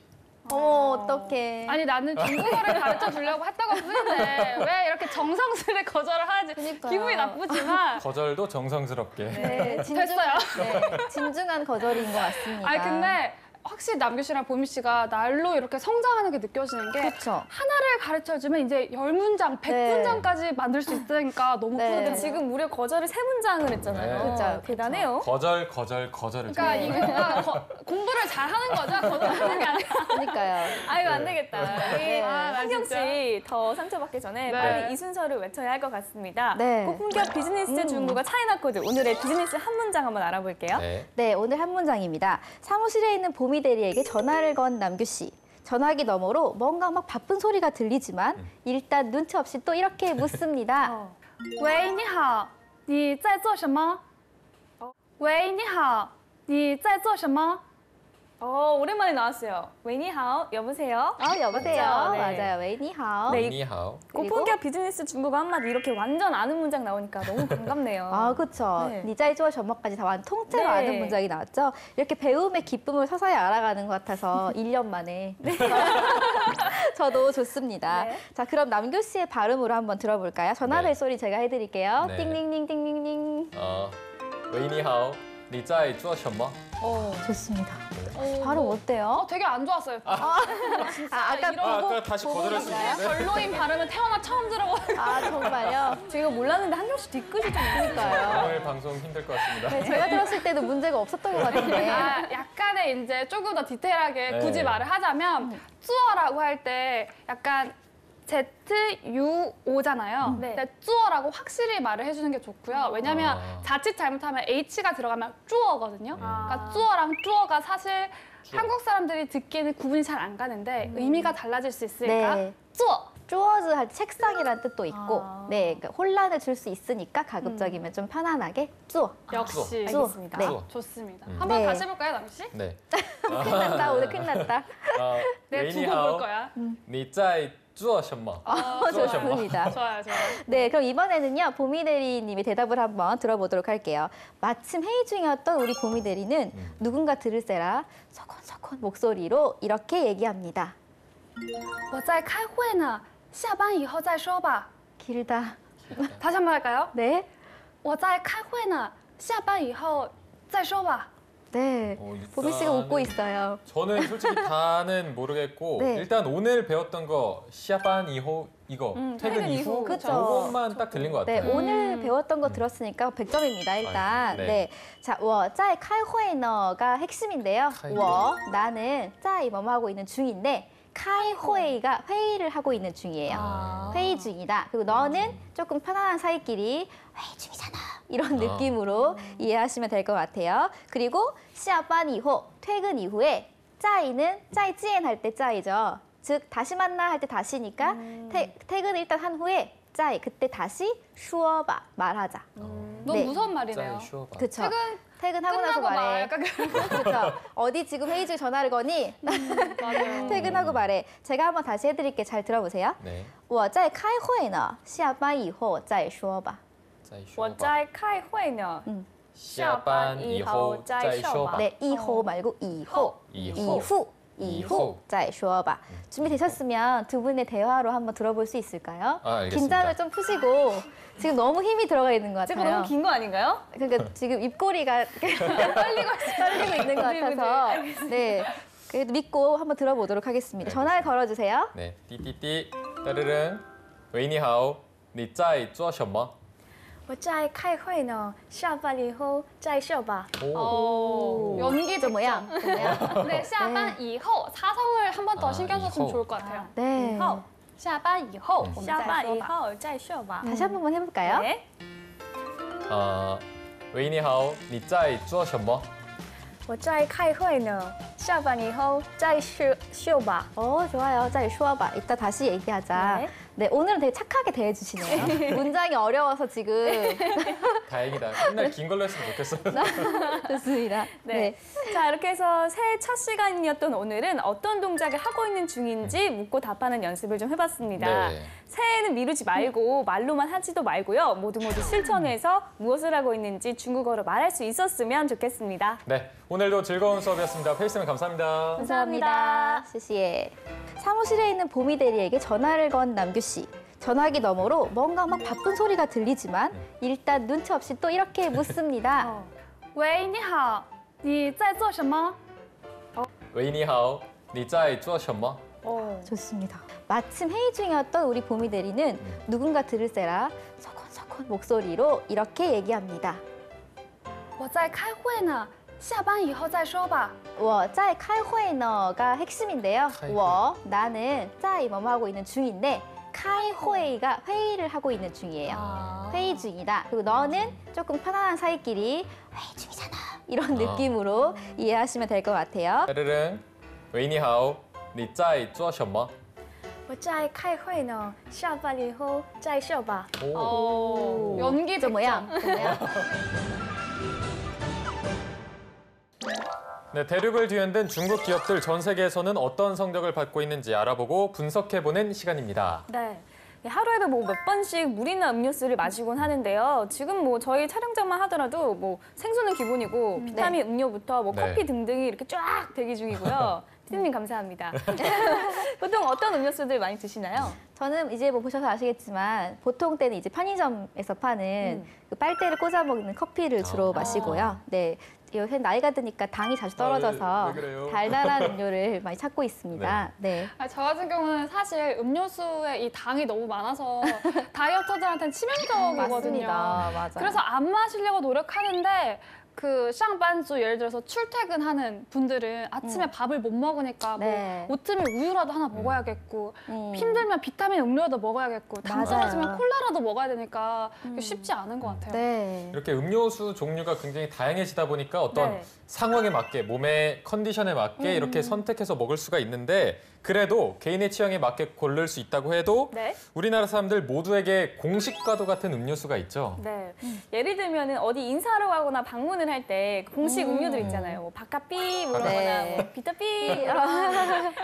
[SPEAKER 3] 어머, 어떡해.
[SPEAKER 4] 아니 나는 중국어를 가르쳐 주려고 했다고 했는데 왜 이렇게 정성스레 거절을 하지?
[SPEAKER 3] 그러니까요.
[SPEAKER 4] 기분이 나쁘지만
[SPEAKER 1] 거절도 정성스럽게
[SPEAKER 3] 네,
[SPEAKER 4] 됐어요.
[SPEAKER 3] 네, 진중한 거절인 것 같습니다.
[SPEAKER 4] 아니 근데 확실히 남규 씨랑 보미 씨가 날로 이렇게 성장하는 게 느껴지는 게
[SPEAKER 3] 그렇죠.
[SPEAKER 4] 하나를 가르쳐주면 이제 10문장, 100문장까지 만들 수 있으니까 너무
[SPEAKER 3] 네.
[SPEAKER 2] 근데
[SPEAKER 4] 뿌듯해요.
[SPEAKER 2] 지금 무려 거절을 3문장을 했잖아요.
[SPEAKER 1] 네.
[SPEAKER 3] 그렇죠.
[SPEAKER 2] 대단해요.
[SPEAKER 1] 거절을
[SPEAKER 4] 그러니까
[SPEAKER 1] 좀
[SPEAKER 4] 이게 뭔가 공부를 잘하는 거죠? 거절하는 게 아니라.
[SPEAKER 3] 그러니까요.
[SPEAKER 2] 아이고 안 되겠다. 우리
[SPEAKER 4] 아, 나
[SPEAKER 2] 한경
[SPEAKER 4] 진짜.
[SPEAKER 2] 씨 더 상처받기 전에
[SPEAKER 4] 네.
[SPEAKER 2] 빨리 이 순서를 외쳐야 할 것 같습니다.
[SPEAKER 3] 네.
[SPEAKER 2] 고품격 비즈니스 중국어 차이나 코드 오늘의 비즈니스 한 문장 한번 알아볼게요.
[SPEAKER 1] 네.
[SPEAKER 3] 네, 오늘 한 문장입니다. 사무실에 있는 보미 대리에게 전화를 건 남규 씨. 전화기 너머로 뭔가 막 바쁜 소리가 들리지만 일단 눈치 없이 또 이렇게 묻습니다.
[SPEAKER 4] 喂，你好，你在做什么？喂，你好，你在做什么？
[SPEAKER 2] 오랜만에 나왔어요. 웨니하오 여보세요?
[SPEAKER 3] 여보세요.
[SPEAKER 2] 맞죠? 네.
[SPEAKER 3] 맞아요. 웨이니하오.
[SPEAKER 2] 네.
[SPEAKER 1] 니하오
[SPEAKER 2] 고품격 비즈니스 중국어 한마디 이렇게 완전 아는 문장 나오니까 너무 반갑네요.
[SPEAKER 3] 아, 그렇죠.
[SPEAKER 2] 네.
[SPEAKER 3] 니자이조어 전머까지 다 완 통째로
[SPEAKER 2] 네.
[SPEAKER 3] 아는 문장이 나왔죠. 이렇게 배움의 기쁨을 서서히 알아가는 것 같아서 1년 만에 저도 좋습니다.
[SPEAKER 2] 네.
[SPEAKER 3] 자, 그럼 남규 씨의 발음으로 한번 들어볼까요? 전화벨
[SPEAKER 1] 네.
[SPEAKER 3] 소리 제가 해드릴게요.
[SPEAKER 1] 네.
[SPEAKER 3] 띵링링 띵링링.
[SPEAKER 1] 喂你好你在做什么
[SPEAKER 3] 좋습니다.
[SPEAKER 4] 오,
[SPEAKER 3] 발음 어때요?
[SPEAKER 4] 되게 안 좋았어요.
[SPEAKER 3] 아까
[SPEAKER 4] 이런
[SPEAKER 1] 아까 다시 거절할 수 있는데
[SPEAKER 4] 별로인 발음은 태어나 처음 들어보는.
[SPEAKER 3] 아, 정말요?
[SPEAKER 2] 제가 몰랐는데 한경 씨 뒤끝이 좀
[SPEAKER 3] 그러니까요.
[SPEAKER 1] 오늘 방송 힘들 것 같습니다.
[SPEAKER 3] 네, 제가 들었을 때도 문제가 없었던 것 같은데.
[SPEAKER 4] 아, 약간의 이제 조금 더 디테일하게
[SPEAKER 1] 네.
[SPEAKER 4] 굳이 말을 하자면 쭈어라고 할 때 약간 ZUO잖아요.
[SPEAKER 2] 네.
[SPEAKER 4] 근데 쭈어라고 확실히 말을 해주는 게 좋고요. 왜냐면
[SPEAKER 1] 아.
[SPEAKER 4] 자칫 잘못하면 H가 들어가면 쭈어거든요. 그러니까 쭈어랑 쭈어가 사실 한국 사람들이 듣기에는 구분이 잘 안 가는데 의미가 달라질 수 있으니까
[SPEAKER 3] 네.
[SPEAKER 4] 쭈어.
[SPEAKER 3] 쪼어즈 할 때 책상이라는 뜻도 있고,
[SPEAKER 2] 아.
[SPEAKER 3] 네, 그러니까 혼란을 줄 수 있으니까 가급적이면 좀 편안하게 쪼어.
[SPEAKER 4] 역시
[SPEAKER 3] 쪼어.
[SPEAKER 2] 알겠습니다.
[SPEAKER 3] 네.
[SPEAKER 1] 쭈어.
[SPEAKER 4] 좋습니다.
[SPEAKER 1] 음.
[SPEAKER 4] 한번
[SPEAKER 3] 네.
[SPEAKER 4] 다시 해볼까요, 남씨
[SPEAKER 1] 네.
[SPEAKER 3] 큰일 났다, 오늘 큰일 났다.
[SPEAKER 4] 네,
[SPEAKER 1] 喂
[SPEAKER 4] 두고
[SPEAKER 1] 你
[SPEAKER 4] 볼
[SPEAKER 1] 好
[SPEAKER 4] 거야.
[SPEAKER 1] 你在做什么
[SPEAKER 3] 좋습니다.
[SPEAKER 4] 좋아요, 좋아요.
[SPEAKER 3] 네, 그럼 이번에는요, 보미 대리님의 대답을 한번 들어보도록 할게요. 마침 회의 중이었던 우리 보미 대리는 누군가 들을세라 서곤서곤 목소리로 이렇게 얘기합니다.
[SPEAKER 4] 我在开会呢，下班以后再说吧。
[SPEAKER 3] 길다.
[SPEAKER 4] 다시 한번 할까요?
[SPEAKER 3] 네,
[SPEAKER 4] 我在开会呢，下班以后再说吧。
[SPEAKER 3] 네. 보미 씨가 웃고 있어요.
[SPEAKER 1] 저는 솔직히 다는 모르겠고
[SPEAKER 3] 네.
[SPEAKER 1] 일단 오늘 배웠던 거 시아반 이호 이거 퇴근 이후
[SPEAKER 3] 그쵸.
[SPEAKER 1] 그것만 딱 들린 것
[SPEAKER 3] 네,
[SPEAKER 1] 같아요.
[SPEAKER 3] 오늘 배웠던 거 들었으니까 100점입니다, 일단.
[SPEAKER 1] 아이고, 네.
[SPEAKER 3] 네. 자, 我在开会呢가 핵심인데요.
[SPEAKER 1] 开会.
[SPEAKER 3] 我, 나는 在뭐뭐 하고 있는 중인데, 开会가 회의를 하고 있는 중이에요.
[SPEAKER 1] 아.
[SPEAKER 3] 회의 중이다. 그리고 너는 조금 편안한 사이끼리 회의 중이잖아. 이런 느낌으로 이해하시면 될 것 같아요. 그리고 下班以后, 퇴근 이후에 在는 在见할 때 在죠. 즉 다시 만나 할 때 다시니까 퇴근을 일단 한 후에 짜이 그때 다시 슈어바 말하자.
[SPEAKER 4] 너무
[SPEAKER 3] 네.
[SPEAKER 4] 무서운 말이네요.
[SPEAKER 1] 짜이 쉬어봐.
[SPEAKER 3] 그쵸.
[SPEAKER 4] 끝나고
[SPEAKER 3] 퇴근하고 나서
[SPEAKER 4] 말.
[SPEAKER 3] 말해.
[SPEAKER 4] 약간
[SPEAKER 3] 그렇죠. 어디 지금 회의 중에 전화를 거니?
[SPEAKER 4] 맞아요.
[SPEAKER 3] 퇴근하고 말해. 제가 한번 다시 해드릴게. 잘 들어보세요.
[SPEAKER 1] 네.
[SPEAKER 3] 我在开会呢，下班以后再说吧。
[SPEAKER 1] 짜이
[SPEAKER 2] 我
[SPEAKER 1] 쉬어봐.
[SPEAKER 2] 在开会呢。
[SPEAKER 1] 下班以后再说吧.
[SPEAKER 3] 네, 以后 말고 以后.
[SPEAKER 1] 以后.
[SPEAKER 3] 以后. 以后再说吧. 준비되셨으면 두 분의 대화로 한번 들어볼 수 있을까요?
[SPEAKER 1] 아, 알겠습니다.
[SPEAKER 3] 긴장을 좀 푸시고 지금 너무 힘이 들어가 있는 것
[SPEAKER 2] 제가
[SPEAKER 3] 같아요.
[SPEAKER 2] 너무 긴 거 아닌가요?
[SPEAKER 3] 그러니까 지금 입꼬리가 떨리고 있는 것 같아서 네, 그래도 믿고 한번 들어보도록 하겠습니다. 전화를 걸어주세요.
[SPEAKER 1] 네. 띠띠띠. 따르릉. 喂你好你在做什么
[SPEAKER 2] 我在开会呢，下班以后再说吧。
[SPEAKER 1] 오.
[SPEAKER 4] 연기
[SPEAKER 3] 怎么样? 怎么样?
[SPEAKER 4] 네, 下班以后 사성을 한 번 더
[SPEAKER 1] 아,
[SPEAKER 4] 신경 썼으면
[SPEAKER 1] 이호.
[SPEAKER 4] 좋을 것 같아요.
[SPEAKER 3] 네.
[SPEAKER 4] 下班以后我们再
[SPEAKER 2] 下班
[SPEAKER 4] 说吧。
[SPEAKER 2] 以后再说吧。
[SPEAKER 3] 다시 한 번만 해볼까요?
[SPEAKER 2] 네.
[SPEAKER 1] 喂你好你在做什么
[SPEAKER 2] 我在开会呢，下班以后再说吧。
[SPEAKER 3] 좋아요. 자, 쇼아봐. 이따 다시 얘기하자.
[SPEAKER 2] 네.
[SPEAKER 3] 네, 오늘은 되게 착하게 대해주시네요. 문장이 어려워서 지금.
[SPEAKER 1] 다행이다. 맨날 긴 걸로 했으면 좋겠어요.
[SPEAKER 3] 좋습니다.
[SPEAKER 2] 네. 자, 이렇게 해서 새해 첫 시간이었던 오늘은 어떤 동작을 하고 있는 중인지 묻고 답하는 연습을 좀 해봤습니다.
[SPEAKER 1] 네.
[SPEAKER 2] 새해는 미루지 말고 말로만 하지도 말고요. 모두 실천해서 무엇을 하고 있는지 중국어로 말할 수 있었으면 좋겠습니다.
[SPEAKER 1] 네, 오늘도 즐거운 수업이었습니다. 페이스님 감사합니다.
[SPEAKER 3] 감사합니다. 시시에. 사무실에 있는 보미 대리에게 전화를 건 남규 씨. 전화기 너머로 뭔가 막 바쁜 소리가 들리지만 일단 눈치 없이 또 이렇게 묻습니다.
[SPEAKER 4] 喂，你好，你在做什么？
[SPEAKER 1] 喂你好你在做什么
[SPEAKER 3] 좋습니다. 마침 회의 중이었던 우리 보미 대리는 누군가 들을세라 서곤서곤 목소리로 이렇게 얘기합니다.
[SPEAKER 4] 我在开会呢，下班以后再说吧。
[SPEAKER 3] 짜이 카이회너가 핵심인데요.
[SPEAKER 1] 카이회.
[SPEAKER 3] 나는 짜이 뭐뭐 하고 있는 중인데 카이회가 회의를 하고 있는 중이에요. 회의 중이다. 그리고 너는 조금 편안한 사이끼리 회의 중이잖아. 이런 느낌으로 이해하시면 될 것 같아요.
[SPEAKER 1] 따르릉. 喂你好你在做什么
[SPEAKER 2] 我在开会呢，下班以后再说吧。
[SPEAKER 1] 오.
[SPEAKER 4] 연기
[SPEAKER 3] 怎么样? 怎么样?
[SPEAKER 1] 네, 대륙을 뒤흔든 중국 기업들 전 세계에서는 어떤 성적을 받고 있는지 알아보고 분석해보는 시간입니다.
[SPEAKER 2] 네. 하루에도 뭐 몇 번씩 물이나 음료수를 마시곤 하는데요. 지금 뭐 저희 촬영장만 하더라도 뭐 생수는 기본이고 비타민 음료부터 뭐
[SPEAKER 1] 네.
[SPEAKER 2] 커피 등등이 이렇게 쫙 대기 중이고요. 피디님 감사합니다. 보통 어떤 음료수들 많이 드시나요?
[SPEAKER 3] 저는 이제 뭐 보셔서 아시겠지만 보통 때는 이제 편의점에서 파는 그 빨대를 꽂아 먹는 커피를 주로 마시고요. 네. 요새 나이가 드니까 당이 자주 떨어져서
[SPEAKER 1] 왜 그래요?
[SPEAKER 3] 달달한 음료를 많이 찾고 있습니다. 네.
[SPEAKER 4] 저 같은 경우는 사실 음료수에 이 당이 너무 많아서 다이어터들한테는 치명적이거든요.
[SPEAKER 3] 맞습니다. 맞아요.
[SPEAKER 4] 그래서 안 마시려고 노력하는데 그 쌍반주 예를 들어서 출퇴근하는 분들은 아침에 밥을 못 먹으니까
[SPEAKER 3] 네.
[SPEAKER 4] 뭐 오트밀 우유라도 하나 먹어야겠고 힘들면 비타민 음료라도 먹어야겠고 당
[SPEAKER 3] 맞아요.
[SPEAKER 4] 떨어지면 콜라라도 먹어야 되니까 이게 쉽지 않은 것 같아요.
[SPEAKER 3] 네.
[SPEAKER 1] 이렇게 음료수 종류가 굉장히 다양해지다 보니까 어떤
[SPEAKER 2] 네.
[SPEAKER 1] 상황에 맞게 몸의 컨디션에 맞게 이렇게 선택해서 먹을 수가 있는데 그래도 개인의 취향에 맞게 고를 수 있다고 해도
[SPEAKER 2] 네.
[SPEAKER 1] 우리나라 사람들 모두에게 공식과도 같은 음료수가 있죠.
[SPEAKER 2] 네. 예를 들면은 어디 인사하러 가거나 방문을 할 때 공식 음료들 있잖아요. 뭐 바카피 뭐 이런
[SPEAKER 3] 네.
[SPEAKER 2] 거나 뭐 비타피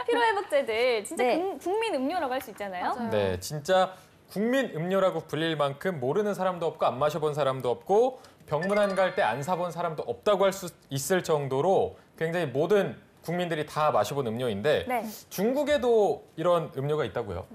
[SPEAKER 2] 피로회복제들 진짜
[SPEAKER 3] 네.
[SPEAKER 2] 국민 음료라고 할 수 있잖아요.
[SPEAKER 4] 맞아요.
[SPEAKER 1] 네, 진짜 국민 음료라고 불릴 만큼 모르는 사람도 없고 안 마셔본 사람도 없고 병문안 갈 때 안 사본 사람도 없다고 할 수 있을 정도로 굉장히 모든 국민들이 다 마셔본 음료인데
[SPEAKER 2] 네.
[SPEAKER 1] 중국에도 이런 음료가 있다고요.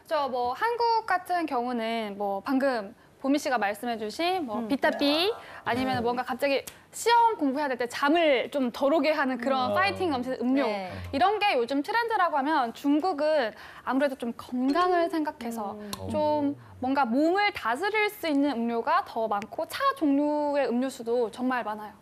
[SPEAKER 4] 저 뭐 한국 같은 경우는 뭐 방금 보미 씨가 말씀해주신 뭐 비타비 아니면 뭔가 갑자기 시험 공부해야 될 때 잠을 좀 덜 오게 하는 그런 파이팅 넘치는 음료
[SPEAKER 3] 네.
[SPEAKER 4] 이런 게 요즘 트렌드라고 하면 중국은 아무래도 좀 건강을 생각해서 좀 뭔가 몸을 다스릴 수 있는 음료가 더 많고 차 종류의 음료수도 정말 많아요.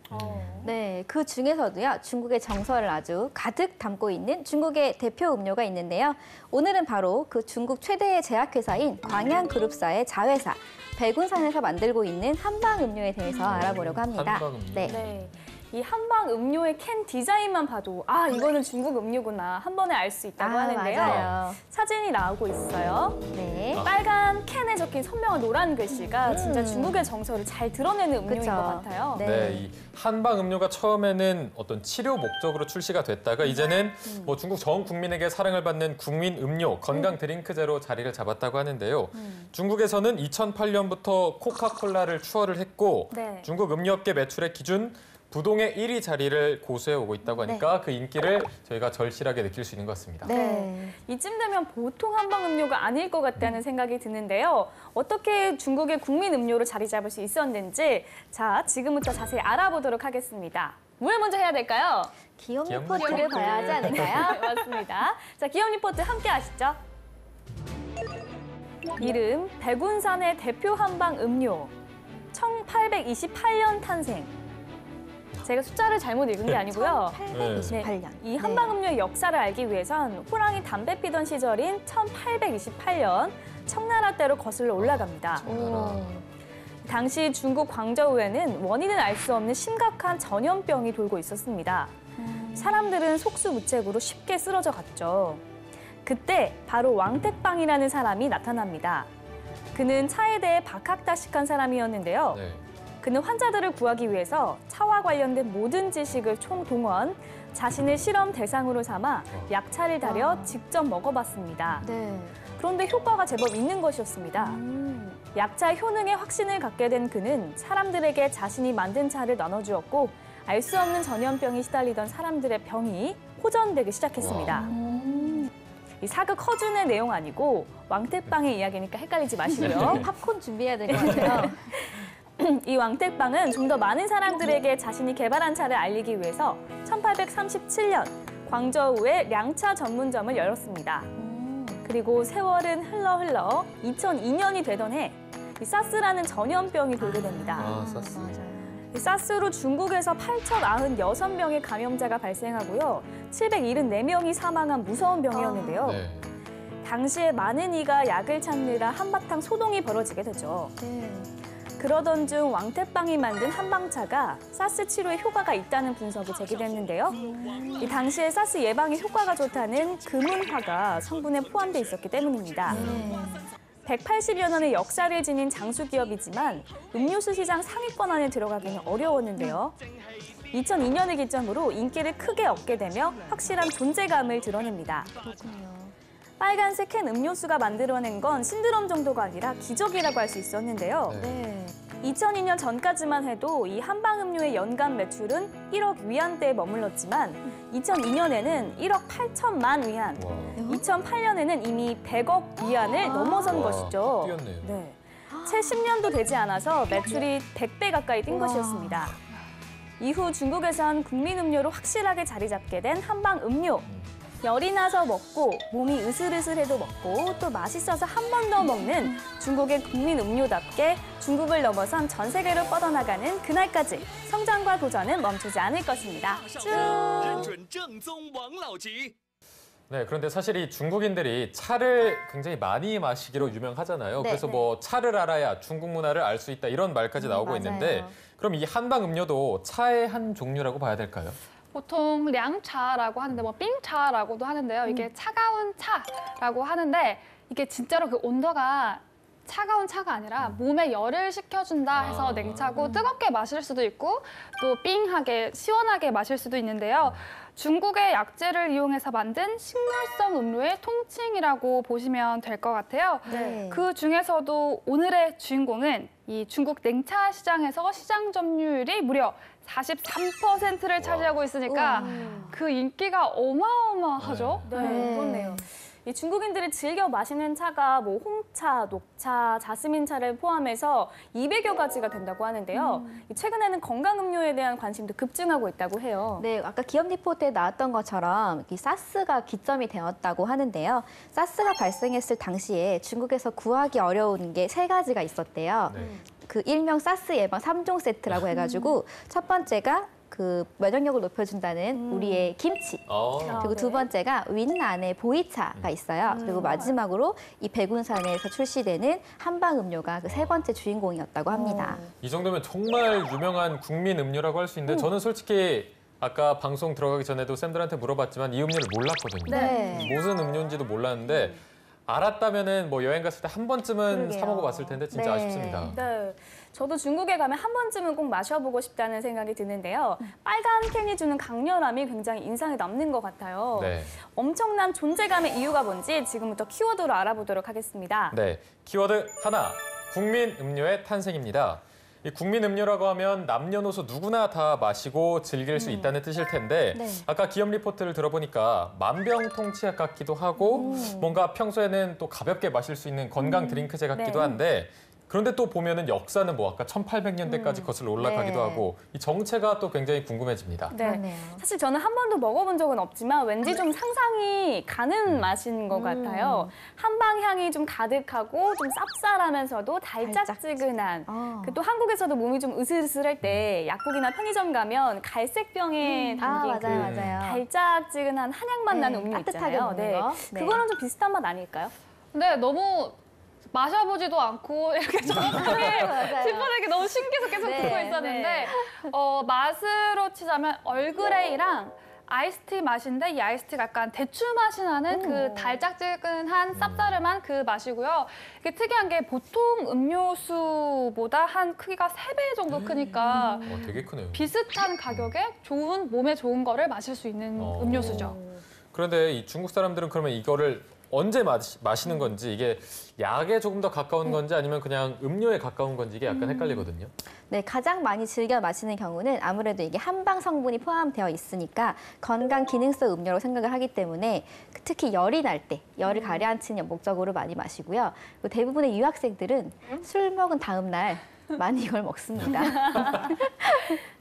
[SPEAKER 3] 네, 그 중에서도요, 중국의 정서를 아주 가득 담고 있는 중국의 대표 음료가 있는데요. 오늘은 바로 그 중국 최대의 제약회사인 광양그룹사의 자회사, 백운산에서 만들고 있는 한방 음료에 대해서 알아보려고 합니다.
[SPEAKER 1] 한방 음료.
[SPEAKER 3] 네.
[SPEAKER 2] 네. 이 한방 음료의 캔 디자인만 봐도 아 이거는 중국 음료구나 한 번에 알 수 있다고 하는데요.
[SPEAKER 3] 맞아요.
[SPEAKER 2] 사진이 나오고 있어요.
[SPEAKER 3] 네.
[SPEAKER 2] 빨간 캔에 적힌 선명한 노란 글씨가 진짜 중국의 정서를 잘 드러내는 음료인
[SPEAKER 3] 그쵸.
[SPEAKER 2] 것 같아요.
[SPEAKER 3] 네.
[SPEAKER 1] 네, 이 한방 음료가 처음에는 어떤 치료 목적으로 출시가 됐다가 이제는 뭐 중국 전 국민에게 사랑을 받는 국민 음료, 건강 드링크제로 자리를 잡았다고 하는데요. 중국에서는 2008년부터 코카콜라를 추월을 했고
[SPEAKER 2] 네.
[SPEAKER 1] 중국 음료업계 매출의 기준 부동의 1위 자리를 고수해 오고 있다고 하니까 그 인기를 저희가 절실하게 느낄 수 있는 것 같습니다.
[SPEAKER 3] 네.
[SPEAKER 2] 이쯤 되면 보통 한방 음료가 아닐 것 같다는 생각이 드는데요. 어떻게 중국의 국민 음료로 자리 잡을 수 있었는지 자 지금부터 자세히 알아보도록 하겠습니다. 뭘 먼저 해야 될까요?
[SPEAKER 3] 기업
[SPEAKER 1] 기업
[SPEAKER 3] 리포트를
[SPEAKER 1] 리포트.
[SPEAKER 3] 봐야 하지 않을까요?
[SPEAKER 2] 네, 맞습니다. 자 기업 리포트 함께 하시죠. 이름 백운산의 대표 한방 음료 1828년 탄생. 제가 숫자를 잘못 읽은 게 아니고요.
[SPEAKER 3] 1828년.
[SPEAKER 2] 이 한방 음료의 역사를 알기 위해선 호랑이 담배 피던 시절인 1828년 청나라 때로 거슬러 올라갑니다.
[SPEAKER 3] 오.
[SPEAKER 2] 당시 중국 광저우에는 원인을 알 수 없는 심각한 전염병이 돌고 있었습니다. 사람들은 속수무책으로 쉽게 쓰러져 갔죠. 그때 바로 왕택방이라는 사람이 나타납니다. 그는 차에 대해 박학다식한 사람이었는데요.
[SPEAKER 1] 네.
[SPEAKER 2] 그는 환자들을 구하기 위해서 차와 관련된 모든 지식을 총동원, 자신을 실험 대상으로 삼아 약차를 달여 직접 먹어봤습니다.
[SPEAKER 3] 네.
[SPEAKER 2] 그런데 효과가 제법 있는 것이었습니다. 약차 효능에 확신을 갖게 된 그는 사람들에게 자신이 만든 차를 나눠주었고 알 수 없는 전염병이 시달리던 사람들의 병이 호전되기 시작했습니다. 이 사극 허준의 내용 아니고 왕택방의 이야기니까 헷갈리지 마시고요.
[SPEAKER 3] 팝콘 준비해야 될 것 같아요.
[SPEAKER 2] 이 왕택방은 좀 더 많은 사람들에게 자신이 개발한 차를 알리기 위해서 1837년 광저우에 량차 전문점을 열었습니다. 그리고 세월은 흘러 2002년이 되던 해 이 사스라는 전염병이 돌게 됩니다.
[SPEAKER 1] 아, 사스.
[SPEAKER 2] 이 사스로 중국에서 8,096명의 감염자가 발생하고요. 774명이 사망한 무서운 병이었는데요.
[SPEAKER 1] 네.
[SPEAKER 2] 당시에 많은 이가 약을 찾느라 한바탕 소동이 벌어지게 되죠.
[SPEAKER 3] 네.
[SPEAKER 2] 그러던 중 왕택방이 만든 한방차가 사스 치료에 효과가 있다는 분석이 제기됐는데요. 이 당시에 사스 예방에 효과가 좋다는 금은화가 성분에 포함돼 있었기 때문입니다. 180여 년의 역사를 지닌 장수기업이지만 음료수 시장 상위권 안에 들어가기는 어려웠는데요. 2002년을 기점으로 인기를 크게 얻게 되며 확실한 존재감을 드러냅니다. 빨간색 캔 음료수가 만들어낸 건 신드롬 정도가 아니라 기적이라고 할 수 있었는데요.
[SPEAKER 3] 네.
[SPEAKER 2] 2002년 전까지만 해도 이 한방 음료의 연간 매출은 1억 위안대에 머물렀지만 2002년에는 1억 8천만 위안,
[SPEAKER 1] 와.
[SPEAKER 2] 2008년에는 이미 100억 위안을 넘어선
[SPEAKER 1] 와,
[SPEAKER 2] 것이죠.
[SPEAKER 1] 뛰었네요.
[SPEAKER 2] 네. 채 10년도 되지 않아서 매출이 100배 가까이 뛴 것이었습니다. 이후 중국에선 국민 음료로 확실하게 자리 잡게 된 한방 음료. 열이 나서 먹고 몸이 으슬으슬해도 먹고 또 맛있어서 한 번 더 먹는 중국의 국민 음료답게 중국을 넘어선 전 세계로 뻗어나가는 그날까지 성장과 도전은 멈추지 않을 것입니다. 쭉!
[SPEAKER 5] 认准正宗王老吉。
[SPEAKER 1] 네, 그런데 사실 이 중국인들이 차를 굉장히 많이 마시기로 유명하잖아요.
[SPEAKER 3] 네,
[SPEAKER 1] 그래서
[SPEAKER 3] 네.
[SPEAKER 1] 뭐 차를 알아야 중국 문화를 알 수 있다 이런 말까지 나오고
[SPEAKER 3] 맞아요.
[SPEAKER 1] 있는데 그럼 이 한방 음료도 차의 한 종류라고 봐야 될까요?
[SPEAKER 4] 보통 량차라고 하는데 뭐 삥차라고도 하는데요. 이게 차가운 차라고 하는데 이게 진짜로 그 온도가 차가운 차가 아니라 몸에 열을 식혀준다 해서
[SPEAKER 1] 아.
[SPEAKER 4] 냉차고 뜨겁게 마실 수도 있고 또 삥하게 시원하게 마실 수도 있는데요. 중국의 약재를 이용해서 만든 식물성 음료의 통칭이라고 보시면 될 것 같아요.
[SPEAKER 3] 네.
[SPEAKER 4] 그 중에서도 오늘의 주인공은 이 중국 냉차 시장에서 시장 점유율이 무려 43%를 차지하고 있으니까 그 인기가 어마어마하죠.
[SPEAKER 2] 네,
[SPEAKER 3] 네.
[SPEAKER 2] 그렇네요. 이 중국인들이 즐겨 마시는 차가 뭐 홍차, 녹차, 자스민차를 포함해서 200여 가지가 된다고 하는데요. 최근에는 건강 음료에 대한 관심도 급증하고 있다고 해요.
[SPEAKER 3] 네, 아까 기업 리포트에 나왔던 것처럼 이 사스가 기점이 되었다고 하는데요. 사스가 발생했을 당시에 중국에서 구하기 어려운 게 3가지가 있었대요.
[SPEAKER 1] 네.
[SPEAKER 3] 그 일명 사스 예방 3종 세트라고 해가지고 첫 번째가 그 면역력을 높여준다는 우리의 김치. 그리고 두 번째가 윈난의 보이차가 있어요. 그리고 마지막으로 이 백운산에서 출시되는 한방 음료가 그 세 번째 주인공이었다고 합니다.
[SPEAKER 1] 이 정도면 정말 유명한 국민 음료라고 할 수 있는데 저는 솔직히 아까 방송 들어가기 전에도 쌤들한테 물어봤지만 이 음료를 몰랐거든요.
[SPEAKER 3] 네.
[SPEAKER 1] 무슨 음료인지도 몰랐는데 알았다면은 뭐 여행 갔을 때 한 번쯤은
[SPEAKER 3] 그러게요.
[SPEAKER 1] 사 먹어봤을 텐데 진짜
[SPEAKER 3] 네.
[SPEAKER 1] 아쉽습니다.
[SPEAKER 2] 네, 저도 중국에 가면 한 번쯤은 꼭 마셔보고 싶다는 생각이 드는데요. 빨간 캔이 주는 강렬함이 굉장히 인상에 남는 것 같아요.
[SPEAKER 1] 네.
[SPEAKER 2] 엄청난 존재감의 이유가 뭔지 지금부터 키워드로 알아보도록 하겠습니다.
[SPEAKER 1] 네, 키워드 하나, 국민 음료의 탄생입니다. 이 국민 음료라고 하면 남녀노소 누구나 다 마시고 즐길 수 있다는 뜻일 텐데
[SPEAKER 3] 네.
[SPEAKER 1] 아까 기업 리포트를 들어보니까 만병통치약 같기도 하고 뭔가 평소에는 또 가볍게 마실 수 있는 건강 드링크제 같기도
[SPEAKER 2] 네.
[SPEAKER 1] 한데 그런데 또 보면은 역사는 뭐 아까 1800년대까지 거슬러 올라가기도
[SPEAKER 3] 네.
[SPEAKER 1] 하고 이 정체가 또 굉장히 궁금해집니다.
[SPEAKER 2] 네.
[SPEAKER 3] 그렇네요.
[SPEAKER 2] 사실 저는 한 번도 먹어본 적은 없지만 왠지 좀 상상이 가는 맛인 것 같아요. 한방 향이 좀 가득하고 좀 쌉쌀하면서도 달짝지근한. 그 또 한국에서도 몸이 좀 으슬으슬할 때 약국이나 편의점 가면 갈색병에 담긴 그
[SPEAKER 3] 맞아요.
[SPEAKER 2] 달짝지근한 한약맛
[SPEAKER 3] 네,
[SPEAKER 2] 나는 음료
[SPEAKER 3] 따뜻하게
[SPEAKER 2] 있잖아요.
[SPEAKER 3] 먹는 거. 네.
[SPEAKER 2] 그거랑 좀 비슷한 맛 아닐까요?
[SPEAKER 4] 근데 너무 마셔보지도 않고 이렇게 정확하게
[SPEAKER 3] 맞아요.
[SPEAKER 4] 짚어내기 너무 신기해서 계속
[SPEAKER 3] 네,
[SPEAKER 4] 듣고 있었는데 맛으로 치자면 얼그레이랑 아이스티 맛인데 이 아이스티가 약간 대추 맛이 나는 그 달짝지근한 쌉싸름한 그 맛이고요. 이게 특이한 게 보통 음료수보다 한 크기가 3배 정도 크니까
[SPEAKER 1] 되게 크네요.
[SPEAKER 4] 비슷한 가격에 몸에 좋은 거를 마실 수 있는 음료수죠.
[SPEAKER 1] 그런데 이 중국 사람들은 그러면 이거를 언제 마시는 건지 이게 약에 조금 더 가까운 건지 아니면 그냥 음료에 가까운 건지 이게 약간 헷갈리거든요.
[SPEAKER 3] 네, 가장 많이 즐겨 마시는 경우는 아무래도 이게 한방 성분이 포함되어 있으니까 건강 기능성 음료로 생각을 하기 때문에 특히 열이 날 때 열을 가라앉히는 목적으로 많이 마시고요. 그리고 대부분의 유학생들은 술 먹은 다음 날 많이 이걸 먹습니다.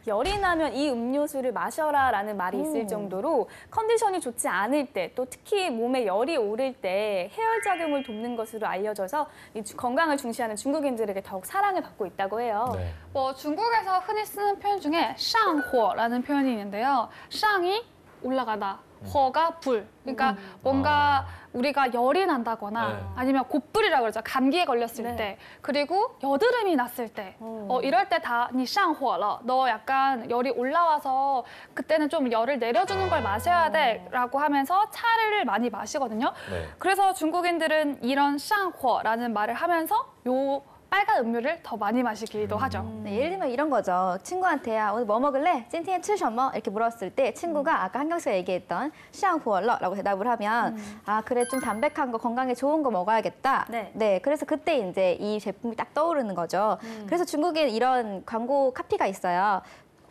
[SPEAKER 2] 열이 나면 이 음료수를 마셔라라는 말이 있을 정도로 컨디션이 좋지 않을 때 또 특히 몸에 열이 오를 때 해열작용을 돕는 것으로 알려져서 이 건강을 중시하는 중국인들에게 더욱 사랑을 받고 있다고 해요.
[SPEAKER 1] 네.
[SPEAKER 4] 중국에서 흔히 쓰는 표현 중에 샹호라는 표현이 있는데요. 샹이 올라가다, 허가 불. 그러니까 뭔가 우리가 열이 난다거나
[SPEAKER 1] 네.
[SPEAKER 4] 아니면 곧불이라고 그러죠. 감기에 걸렸을
[SPEAKER 2] 네.
[SPEAKER 4] 때. 그리고 여드름이 났을 때. 이럴 때 다 니 샹호러. 너 약간 열이 올라와서 그때는 좀 열을 내려주는 걸 마셔야 돼 라고 하면서 차를 많이 마시거든요.
[SPEAKER 1] 네.
[SPEAKER 4] 그래서 중국인들은 이런 샹호라는 말을 하면서 요 빨간 음료를 더 많이 마시기도 하죠.
[SPEAKER 3] 네, 예를 들면 이런 거죠. 친구한테 야, 오늘 뭐 먹을래? 찐티엔 츠什么? 이렇게 물었을 때 친구가 아까 한경 씨가 얘기했던 샹후얼러라고 대답을 하면 아 그래 좀 담백한 거 건강에 좋은 거 먹어야겠다.
[SPEAKER 2] 네.
[SPEAKER 3] 그래서 그때 이제 이 제품이 딱 떠오르는 거죠. 그래서 중국에 이런 광고 카피가 있어요.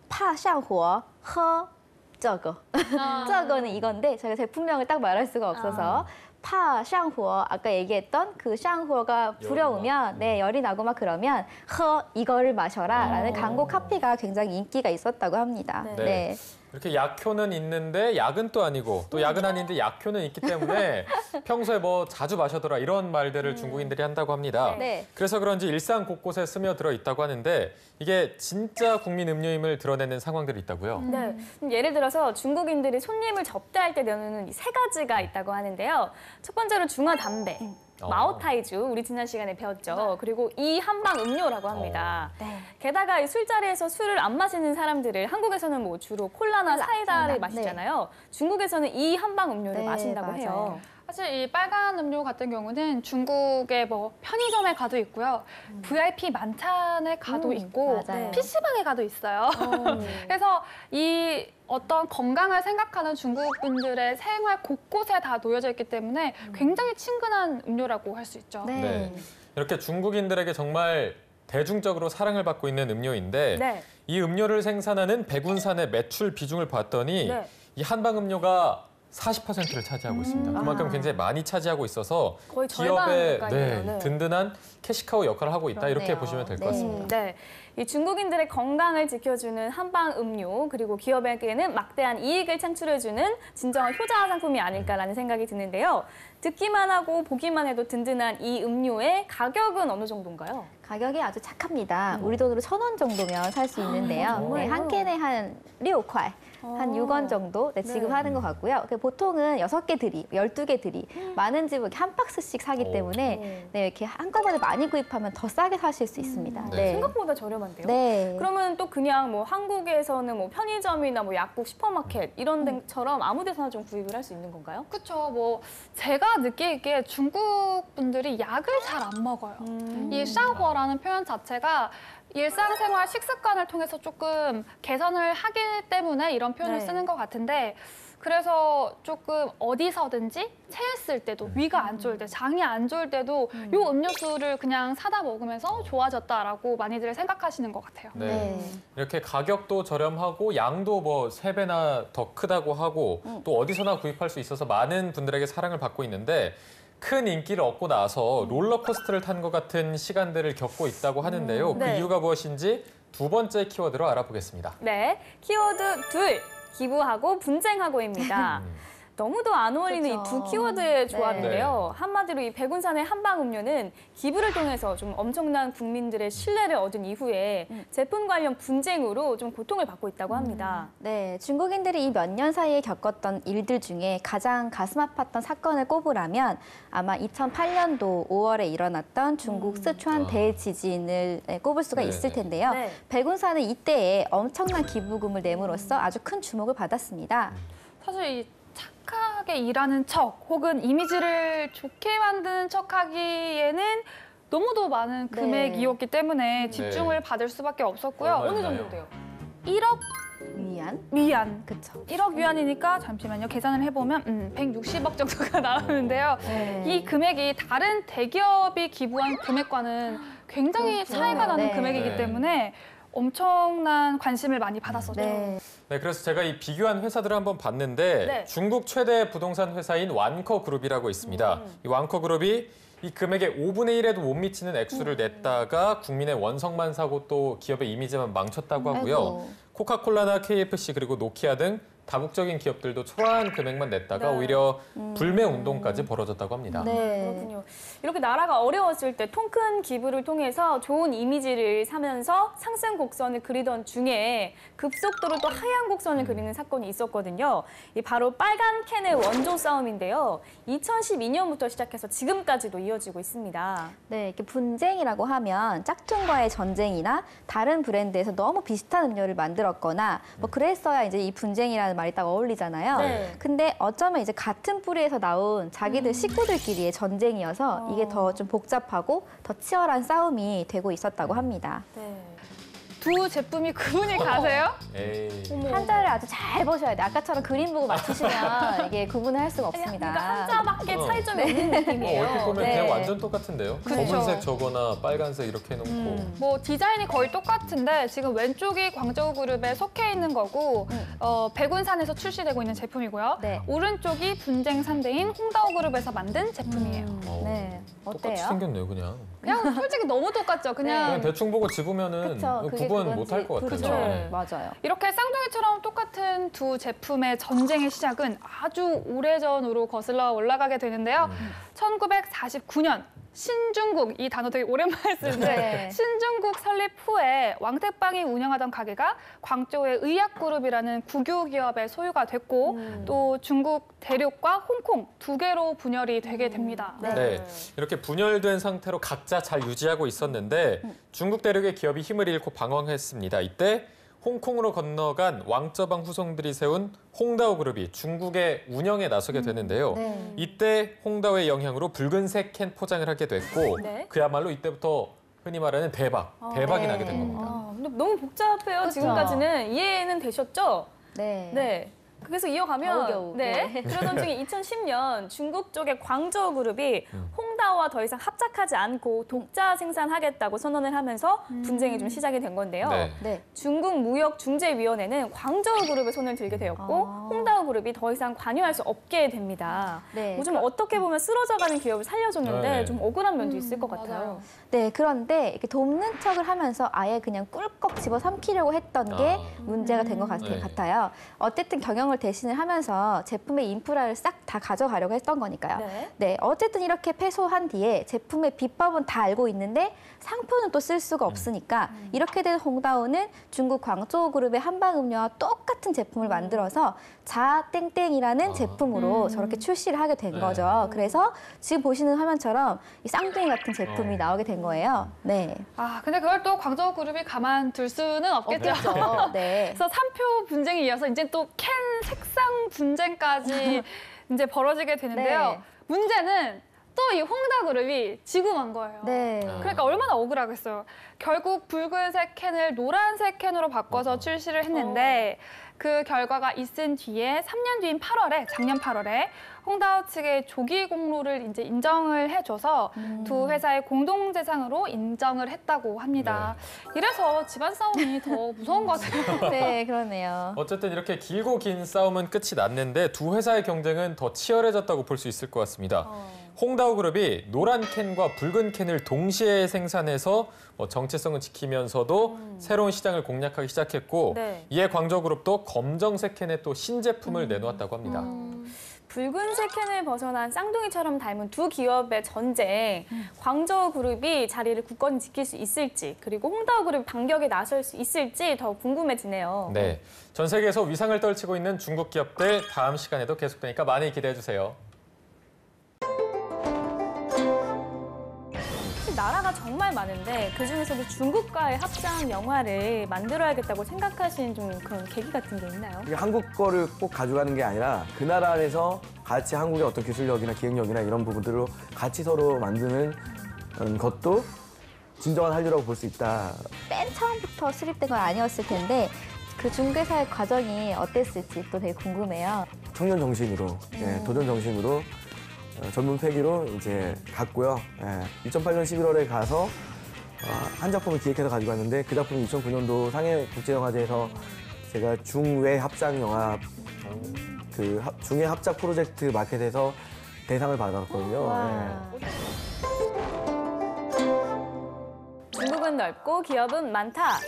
[SPEAKER 3] 파 샹후어 허 저거. 저거는 이건데 저희가 제품명을 딱 말할 수가 없어서 파 샹후어 아까 얘기했던 그 샹후어가 부려우면 열이 나고 막 그러면 허 이거를 마셔라라는 광고 카피가 굉장히 인기가 있었다고 합니다.
[SPEAKER 2] 네.
[SPEAKER 3] 네.
[SPEAKER 1] 이렇게 약효는 있는데 약은 또 아니고 또 약은 아닌데 약효는 있기 때문에 평소에 뭐 자주 마셔둬라 이런 말들을 중국인들이 한다고 합니다.
[SPEAKER 3] 네.
[SPEAKER 1] 그래서 그런지 일상 곳곳에 스며들어 있다고 하는데 이게 진짜 국민 음료임을 드러내는 상황들이 있다고요.
[SPEAKER 2] 네. 예를 들어서 중국인들이 손님을 접대할 때 내놓는 이 3가지가 있다고 하는데요. 첫 번째로 중화담배, 마오타이주, 우리 지난 시간에 배웠죠. 그리고 이 한방 음료라고 합니다.
[SPEAKER 3] 네.
[SPEAKER 2] 게다가 이 술자리에서 술을 안 마시는 사람들을 한국에서는 뭐 주로 콜라나 사이다를
[SPEAKER 3] 사이다.
[SPEAKER 2] 마시잖아요. 중국에서는 이 한방 음료를
[SPEAKER 3] 네,
[SPEAKER 2] 마신다고
[SPEAKER 3] 맞아요.
[SPEAKER 2] 해요.
[SPEAKER 4] 사실 이 빨간 음료 같은 경우는 중국의 뭐 편의점에 가도 있고요. VIP 만찬에 가도 있고
[SPEAKER 3] 맞아요.
[SPEAKER 4] PC방에 가도 있어요. 그래서 이 어떤 건강을 생각하는 중국 분들의 생활 곳곳에 다 놓여져 있기 때문에 굉장히 친근한 음료라고 할 수 있죠.
[SPEAKER 3] 네.
[SPEAKER 1] 네. 이렇게 중국인들에게 정말 대중적으로 사랑을 받고 있는 음료인데
[SPEAKER 2] 네.
[SPEAKER 1] 이 음료를 생산하는 백운산의 매출 비중을 봤더니
[SPEAKER 2] 네.
[SPEAKER 1] 이 한방 음료가 40%를 차지하고 있습니다. 그만큼 굉장히 많이 차지하고 있어서
[SPEAKER 2] 거의 절반
[SPEAKER 1] 기업의
[SPEAKER 2] 가까이네요. 네.
[SPEAKER 1] 든든한 캐시카우 역할을 하고 있다 이렇게
[SPEAKER 3] 그렇네요.
[SPEAKER 1] 보시면 될 것
[SPEAKER 3] 네.
[SPEAKER 1] 같습니다.
[SPEAKER 2] 네. 이 중국인들의 건강을 지켜주는 한방 음료 그리고 기업에게는 막대한 이익을 창출해주는 진정한 효자 상품이 아닐까라는 생각이 드는데요. 듣기만 하고 보기만 해도 든든한 이 음료의 가격은 어느 정도인가요?
[SPEAKER 3] 가격이 아주 착합니다. 우리 돈으로 1,000원 정도면 살 수 있는데요. 네, 한 캔에 한 6块, 한 6원 정도 지급하는 것 같고요. 보통은 6개 들이, 12개 들이 많은 집은 이렇게 한 박스씩 사기 때문에 네, 이렇게 한꺼번에 많이 구입하면 더 싸게 사실 수 있습니다. 네.
[SPEAKER 2] 생각보다 저렴한데요.
[SPEAKER 3] 네.
[SPEAKER 2] 그러면 또 그냥 뭐 한국에서는 뭐 편의점이나 뭐 약국, 슈퍼마켓 이런 데처럼 아무 데서나 좀 구입을 할 수 있는 건가요?
[SPEAKER 4] 그렇죠. 뭐 제가 느끼기에 중국 분들이 약을 잘 안 먹어요. 이 샤워라는 표현 자체가 일상생활 식습관을 통해서 조금 개선을 하기 때문에 이런 표현을
[SPEAKER 2] 네.
[SPEAKER 4] 쓰는 것 같은데 그래서 조금 어디서든지 체했을 때도 위가 안 좋을 때, 장이 안 좋을 때도 요 음료수를 그냥 사다 먹으면서 좋아졌다라고 많이들 생각하시는 것 같아요.
[SPEAKER 1] 네.
[SPEAKER 3] 네.
[SPEAKER 1] 이렇게 가격도 저렴하고 양도 뭐 3배나 더 크다고 하고 또 어디서나 구입할 수 있어서 많은 분들에게 사랑을 받고 있는데 큰 인기를 얻고 나서 롤러코스터를 탄 것 같은 시간들을 겪고 있다고 하는데요. 그
[SPEAKER 2] 네.
[SPEAKER 1] 이유가 무엇인지 두 번째 키워드로 알아보겠습니다.
[SPEAKER 2] 네, 키워드 둘, 기부하고 분쟁하고입니다. 너무도 안 어울리는 이 두
[SPEAKER 3] 그렇죠.
[SPEAKER 2] 키워드의 조합인데요.
[SPEAKER 1] 네.
[SPEAKER 2] 한마디로 이 백운산의 한방 음료는 기부를 통해서 좀 엄청난 국민들의 신뢰를 얻은 이후에 제품 관련 분쟁으로 좀 고통을 받고 있다고 합니다.
[SPEAKER 3] 네, 중국인들이 이 몇 년 사이에 겪었던 일들 중에 가장 가슴 아팠던 사건을 꼽으라면 아마 2008년도 5월에 일어났던 중국 스촨 대지진을 꼽을 수가
[SPEAKER 1] 네,
[SPEAKER 3] 있을
[SPEAKER 1] 네.
[SPEAKER 3] 텐데요.
[SPEAKER 2] 네.
[SPEAKER 3] 백운산은 이때에 엄청난 기부금을 내므로써 아주 큰 주목을 받았습니다.
[SPEAKER 4] 사실 이 착하게 일하는 척 혹은 이미지를 좋게 만드는 척 하기에는 너무도 많은
[SPEAKER 3] 네.
[SPEAKER 4] 금액이었기 때문에 집중을 받을 수밖에 없었고요.
[SPEAKER 1] 얼마였나요?
[SPEAKER 2] 어느 정도 돼요?
[SPEAKER 4] 1억
[SPEAKER 3] 위안?
[SPEAKER 4] 위안.
[SPEAKER 3] 그쵸.
[SPEAKER 4] 1억 위안이니까 잠시만요. 계산을 해보면 160억 정도가 나오는데요.
[SPEAKER 3] 네.
[SPEAKER 4] 이 금액이 다른 대기업이 기부한 금액과는 굉장히
[SPEAKER 3] 그렇죠.
[SPEAKER 4] 차이가 나는
[SPEAKER 3] 네.
[SPEAKER 4] 금액이기
[SPEAKER 1] 네.
[SPEAKER 4] 때문에 엄청난 관심을 많이 받았었죠.
[SPEAKER 3] 네.
[SPEAKER 1] 네, 그래서 제가 이 비교한 회사들을 한번 봤는데
[SPEAKER 2] 네.
[SPEAKER 1] 중국 최대 부동산 회사인 완커그룹이라고 있습니다. 이 완커그룹이 이 금액의 5분의 1에도 못 미치는 액수를 냈다가 국민의 원성만 사고 또 기업의 이미지만 망쳤다고 하고요.
[SPEAKER 3] 아이고.
[SPEAKER 1] 코카콜라나 KFC 그리고 노키아 등 다국적인 기업들도 초라한 금액만 냈다가
[SPEAKER 2] 네.
[SPEAKER 1] 오히려 불매 운동까지 벌어졌다고 합니다.
[SPEAKER 3] 네.
[SPEAKER 2] 그렇군요. 이렇게 나라가 어려웠을 때 통 큰 기부를 통해서 좋은 이미지를 사면서 상승 곡선을 그리던 중에 급속도로 또 하향 곡선을 그리는 사건이 있었거든요. 이 바로 빨간 캔의 원조 싸움인데요. 2012년부터 시작해서 지금까지도 이어지고 있습니다.
[SPEAKER 3] 네, 이렇게 분쟁이라고 하면 짝퉁과의 전쟁이나 다른 브랜드에서 너무 비슷한 음료를 만들었거나 뭐 그랬어야 이제 이 분쟁이라는 말이 딱 어울리잖아요.
[SPEAKER 2] 네.
[SPEAKER 3] 근데 어쩌면 이제 같은 뿌리에서 나온 자기들 식구들끼리의 전쟁이어서 이게 더 좀 복잡하고 더 치열한 싸움이 되고 있었다고 합니다.
[SPEAKER 2] 네.
[SPEAKER 4] 두 제품이 구분이 가세요?
[SPEAKER 1] 에이.
[SPEAKER 3] 한자를 아주 잘 보셔야 돼요. 아까처럼 그림 보고 맞추시면 이게 구분을 할 수가 없습니다.
[SPEAKER 2] 그러니까 한자밖에 차이점이 없는
[SPEAKER 1] 뭐
[SPEAKER 2] 느낌이에요.
[SPEAKER 1] 얼핏 보면
[SPEAKER 3] 네.
[SPEAKER 1] 그냥 완전 똑같은데요.
[SPEAKER 4] 그렇죠.
[SPEAKER 1] 검은색 저거나 빨간색 이렇게 해놓고
[SPEAKER 4] 뭐 디자인이 거의 똑같은데 지금 왼쪽이 광저우그룹에 속해 있는 거고 백운산에서 출시되고 있는 제품이고요.
[SPEAKER 3] 네.
[SPEAKER 4] 오른쪽이 분쟁 상대인 홍다오그룹에서 만든 제품이에요.
[SPEAKER 3] 네,
[SPEAKER 1] 똑같이
[SPEAKER 3] 어때요?
[SPEAKER 1] 생겼네요, 그냥.
[SPEAKER 4] 그냥 솔직히 너무 똑같죠.
[SPEAKER 1] 그냥
[SPEAKER 4] 그냥
[SPEAKER 1] 대충 보고 집으면은
[SPEAKER 3] 그쵸, 그게
[SPEAKER 1] 구분
[SPEAKER 3] 그건지.
[SPEAKER 1] 못 할 것 같아요.
[SPEAKER 3] 그렇죠.
[SPEAKER 1] 네.
[SPEAKER 3] 맞아요.
[SPEAKER 4] 이렇게 쌍둥이처럼 똑같은 두 제품의 전쟁의 시작은 아주 오래전으로 거슬러 올라가게 되는데요. 1949년 신중국, 이 단어 되게 오랜만에 쓰는데
[SPEAKER 3] 네.
[SPEAKER 4] 신중국 설립 후에 왕택방이 운영하던 가게가 광저우의 의약그룹이라는 국유 기업의 소유가 됐고 또 중국 대륙과 홍콩 두 개로 분열이 되게 됩니다.
[SPEAKER 1] 네, 이렇게 분열된 상태로 각자 잘 유지하고 있었는데 중국 대륙의 기업이 힘을 잃고 방황했습니다. 이때 홍콩으로 건너간 왕저방 후손들이 세운 홍다오 그룹이 중국의 운영에 나서게 되는데요.
[SPEAKER 3] 네.
[SPEAKER 1] 이때 홍다오의 영향으로 붉은색 캔 포장을 하게 됐고
[SPEAKER 2] 네.
[SPEAKER 1] 그야말로 이때부터 흔히 말하는 대박이
[SPEAKER 3] 네.
[SPEAKER 1] 나게 된 겁니다.
[SPEAKER 2] 근데 너무 복잡해요.
[SPEAKER 3] 그쵸.
[SPEAKER 2] 지금까지는 이해는 되셨죠?
[SPEAKER 3] 네.
[SPEAKER 2] 네. 그래서 이어가면
[SPEAKER 3] 겨우겨우.
[SPEAKER 2] 네.
[SPEAKER 3] 네.
[SPEAKER 2] 그러던 중에 2010년 중국 쪽의 광저우 그룹이 홍다오 홍다오와 더 이상 합작하지 않고 독자 생산하겠다고 선언을 하면서 분쟁이 좀 시작이 된 건데요.
[SPEAKER 1] 네.
[SPEAKER 3] 네.
[SPEAKER 2] 중국 무역중재위원회는 광저우 그룹의 손을 들게 되었고 홍다오 그룹이 더 이상 관여할 수 없게 됩니다.
[SPEAKER 3] 네.
[SPEAKER 2] 요즘 어떻게 보면 쓰러져가는 기업을 살려줬는데
[SPEAKER 1] 네.
[SPEAKER 2] 좀 억울한 면도 있을 것 같아요.
[SPEAKER 4] 맞아요.
[SPEAKER 3] 네, 그런데 이렇게 돕는 척을 하면서 아예 그냥 꿀꺽 집어 삼키려고 했던 게 문제가 된 것
[SPEAKER 1] 네.
[SPEAKER 3] 같아요. 어쨌든 경영을 대신을 하면서 제품의 인프라를 싹 다 가져가려고 했던 거니까요.
[SPEAKER 2] 네.
[SPEAKER 3] 네, 어쨌든 이렇게 패소한 뒤에 제품의 비법은 다 알고 있는데 상표는 또 쓸 수가 없으니까 이렇게 된 홍다오는 중국 광저우 그룹의 한방음료와 똑같은 제품을 만들어서 자땡땡이라는 제품으로 저렇게 출시를 하게 된
[SPEAKER 1] 네.
[SPEAKER 3] 거죠. 그래서 지금 보시는 화면처럼 이 쌍둥이 같은 제품이 나오게 된 거예요. 네.
[SPEAKER 4] 아, 근데 그걸 또 광저우 그룹이 가만둘 수는 없겠죠.
[SPEAKER 3] 없겠죠. 네.
[SPEAKER 4] 그래서 산표 분쟁에 이어서 이제 또 캔 색상 분쟁까지 이제 벌어지게 되는데요.
[SPEAKER 3] 네.
[SPEAKER 4] 문제는 또 이 홍다 그룹이 지고 만 거예요.
[SPEAKER 3] 네.
[SPEAKER 4] 그러니까 얼마나 억울하겠어요. 결국 붉은색 캔을 노란색 캔으로 바꿔서 출시를 했는데 그 결과가 있은 뒤에 3년 뒤인 8월에 작년 8월에 홍다오 측의 조기 공로를 이제 인정을 해줘서 두 회사의 공동 재상으로 인정을 했다고 합니다. 이래서 집안 싸움이 더 무서운 것 같아요.
[SPEAKER 3] 네, 그러네요.
[SPEAKER 1] 어쨌든 이렇게 길고 긴 싸움은 끝이 났는데 두 회사의 경쟁은 더 치열해졌다고 볼 수 있을 것 같습니다. 홍다오 그룹이 노란 캔과 붉은 캔을 동시에 생산해서 정체성은 지키면서도 새로운 시장을 공략하기 시작했고
[SPEAKER 2] 네.
[SPEAKER 1] 이에 광저우 그룹도 검정색 캔의 또 신제품을 내놓았다고 합니다.
[SPEAKER 2] 붉은색 캔을 벗어난 쌍둥이처럼 닮은 두 기업의 전쟁, 광저우 그룹이 자리를 굳건히 지킬 수 있을지, 그리고 홍다오 그룹이 반격에 나설 수 있을지 더 궁금해지네요.
[SPEAKER 1] 네, 전 세계에서 위상을 떨치고 있는 중국 기업들 다음 시간에도 계속되니까 많이 기대해 주세요.
[SPEAKER 2] 나라가 정말 많은데 그중에서도 중국과의 합작 영화를 만들어야겠다고 생각하시는 좀 그런 계기 같은 게 있나요?
[SPEAKER 6] 이게 한국 거를 꼭 가져가는 게 아니라 그 나라 안에서 같이 한국의 어떤 기술력이나 기획력이나 이런 부분들로 같이 서로 만드는 것도 진정한 한류라고 볼 수 있다.
[SPEAKER 3] 맨 처음부터 수립된 건 아니었을 텐데 그 중개사의 과정이 어땠을지 또 되게 궁금해요.
[SPEAKER 6] 청년 정신으로, 도전 정신으로 젊은 패기로 이제 갔고요. 2008년 11월에 가서 한 작품을 기획해서 가지고 왔는데 그 작품이 2009년도 상해 국제영화제에서 제가 중외 합작 영화 중외 합작 프로젝트 마켓에서 대상을 받았거든요.
[SPEAKER 2] 중국은 넓고 기업은 많다.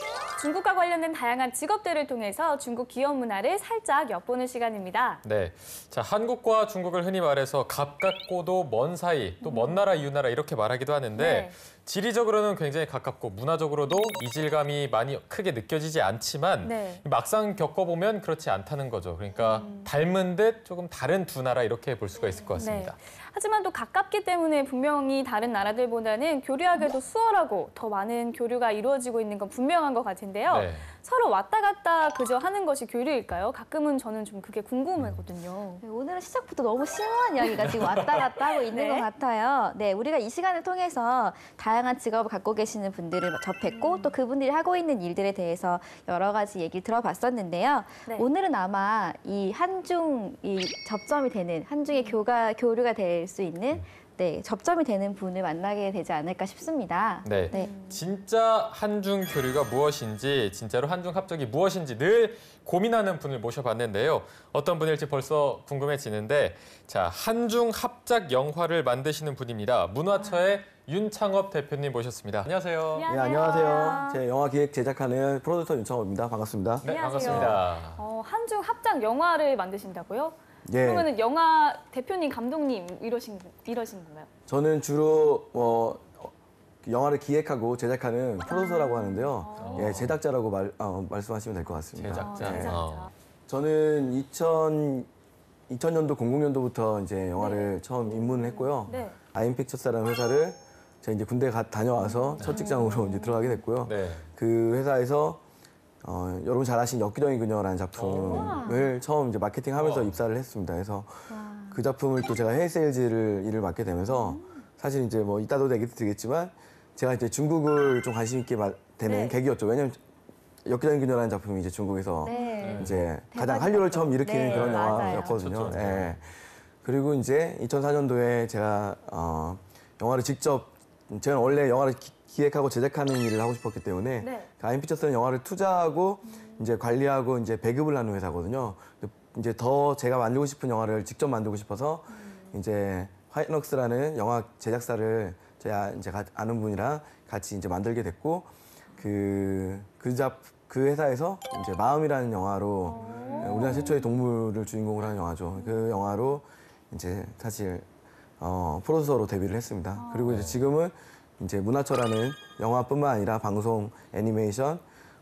[SPEAKER 2] 중국과 관련된 다양한 직업들을 통해서 중국 기업 문화를 살짝 엿보는 시간입니다.
[SPEAKER 1] 네, 자 한국과 중국을 흔히 말해서 가깝고도 먼 사이, 또 먼 나라 이웃 나라 이렇게 말하기도 하는데
[SPEAKER 2] 네.
[SPEAKER 1] 지리적으로는 굉장히 가깝고 문화적으로도 이질감이 많이 크게 느껴지지 않지만
[SPEAKER 2] 네.
[SPEAKER 1] 막상 겪어보면 그렇지 않다는 거죠. 그러니까 닮은 듯 조금 다른 두 나라 이렇게 볼 수가 있을 것 같습니다.
[SPEAKER 2] 하지만 또 가깝기 때문에 분명히 다른 나라들보다는 교류하기도 수월하고 더 많은 교류가 이루어지고 있는 건 분명한 것 같은데요.
[SPEAKER 1] 네.
[SPEAKER 2] 서로 왔다 갔다 그저 하는 것이 교류일까요? 가끔은 저는 좀 그게 궁금하거든요.
[SPEAKER 3] 네, 오늘은 시작부터 너무 심오한 이야기가 지금 왔다 갔다 하고 있는
[SPEAKER 2] 네.
[SPEAKER 3] 것 같아요. 네, 우리가 이 시간을 통해서 다양한 직업을 갖고 계시는 분들을 접했고 또 그분들이 하고 있는 일들에 대해서 여러 가지 얘기를 들어봤었는데요.
[SPEAKER 2] 네.
[SPEAKER 3] 오늘은 아마 이 한중 이 접점이 되는 한중의 교류가 될 수 있는 접점이 되는 분을 만나게 되지 않을까 싶습니다.
[SPEAKER 1] 네. 진짜 한중 교류가 무엇인지, 진짜로 한중 합작이 무엇인지 늘 고민하는 분을 모셔봤는데요. 어떤 분일지 벌써 궁금해지는데, 자, 한중 합작 영화를 만드시는 분입니다. 문화처의 윤창업 대표님 모셨습니다. 안녕하세요.
[SPEAKER 6] 네, 안녕하세요. 제 영화 기획 제작하는 프로듀서 윤창호입니다. 반갑습니다.
[SPEAKER 1] 네,
[SPEAKER 2] 안녕하세요.
[SPEAKER 1] 반갑습니다.
[SPEAKER 2] 한중 합작 영화를 만드신다고요?
[SPEAKER 6] 예.
[SPEAKER 2] 그러면 영화 대표님, 감독님 이러신 건가요?
[SPEAKER 6] 저는 주로 영화를 기획하고 제작하는 프로듀서라고 하는데요. 예, 제작자라고 말씀하시면 될 것 같습니다.
[SPEAKER 1] 제작자.
[SPEAKER 6] 예.
[SPEAKER 1] 어.
[SPEAKER 6] 저는 2000년도, 00년도부터 이제 영화를 처음 입문을 했고요.
[SPEAKER 2] 네.
[SPEAKER 6] 아임픽처스라는 회사를 제가 이제 군대 다녀와서 첫 직장으로 이제 들어가게 됐고요.
[SPEAKER 1] 네.
[SPEAKER 6] 그 회사에서 여러분 잘 아시는 엽기적인 그녀라는 작품을 처음 이제 마케팅하면서 입사를 했습니다. 그래서 그 작품을 또 제가 해외 세일즈를 일을 맡게 되면서 사실 이제 뭐 이따도 얘기 드리겠지만 제가 이제 중국을 좀 관심 있게 되는 계기였죠. 왜냐면 엽기적인 그녀라는 작품이 이제 중국에서 이제 가장 한류를 처음 일으키는 그런 영화였거든요.
[SPEAKER 1] 그렇죠.
[SPEAKER 6] 예. 그리고 이제 2004년도에 제가 영화를 직접 저는 원래 영화를 기획하고 제작하는 일을 하고 싶었기 때문에
[SPEAKER 2] 네.
[SPEAKER 6] 아임피처스는 영화를 투자하고 이제 관리하고 이제 배급을 하는 회사거든요. 이제 더 제가 만들고 싶은 영화를 직접 만들고 싶어서 이제 화이트넉스라는 영화 제작사를 제가 이제 아는 분이랑 같이 이제 만들게 됐고 그 회사에서 이제 마음이라는 영화로 우리나라 최초의 동물을 주인공으로 하는 영화죠. 그 영화로 이제 사실 프로듀서로 데뷔를 했습니다. 그리고 이제 지금은 이제 문화처라는 영화뿐만 아니라 방송, 애니메이션,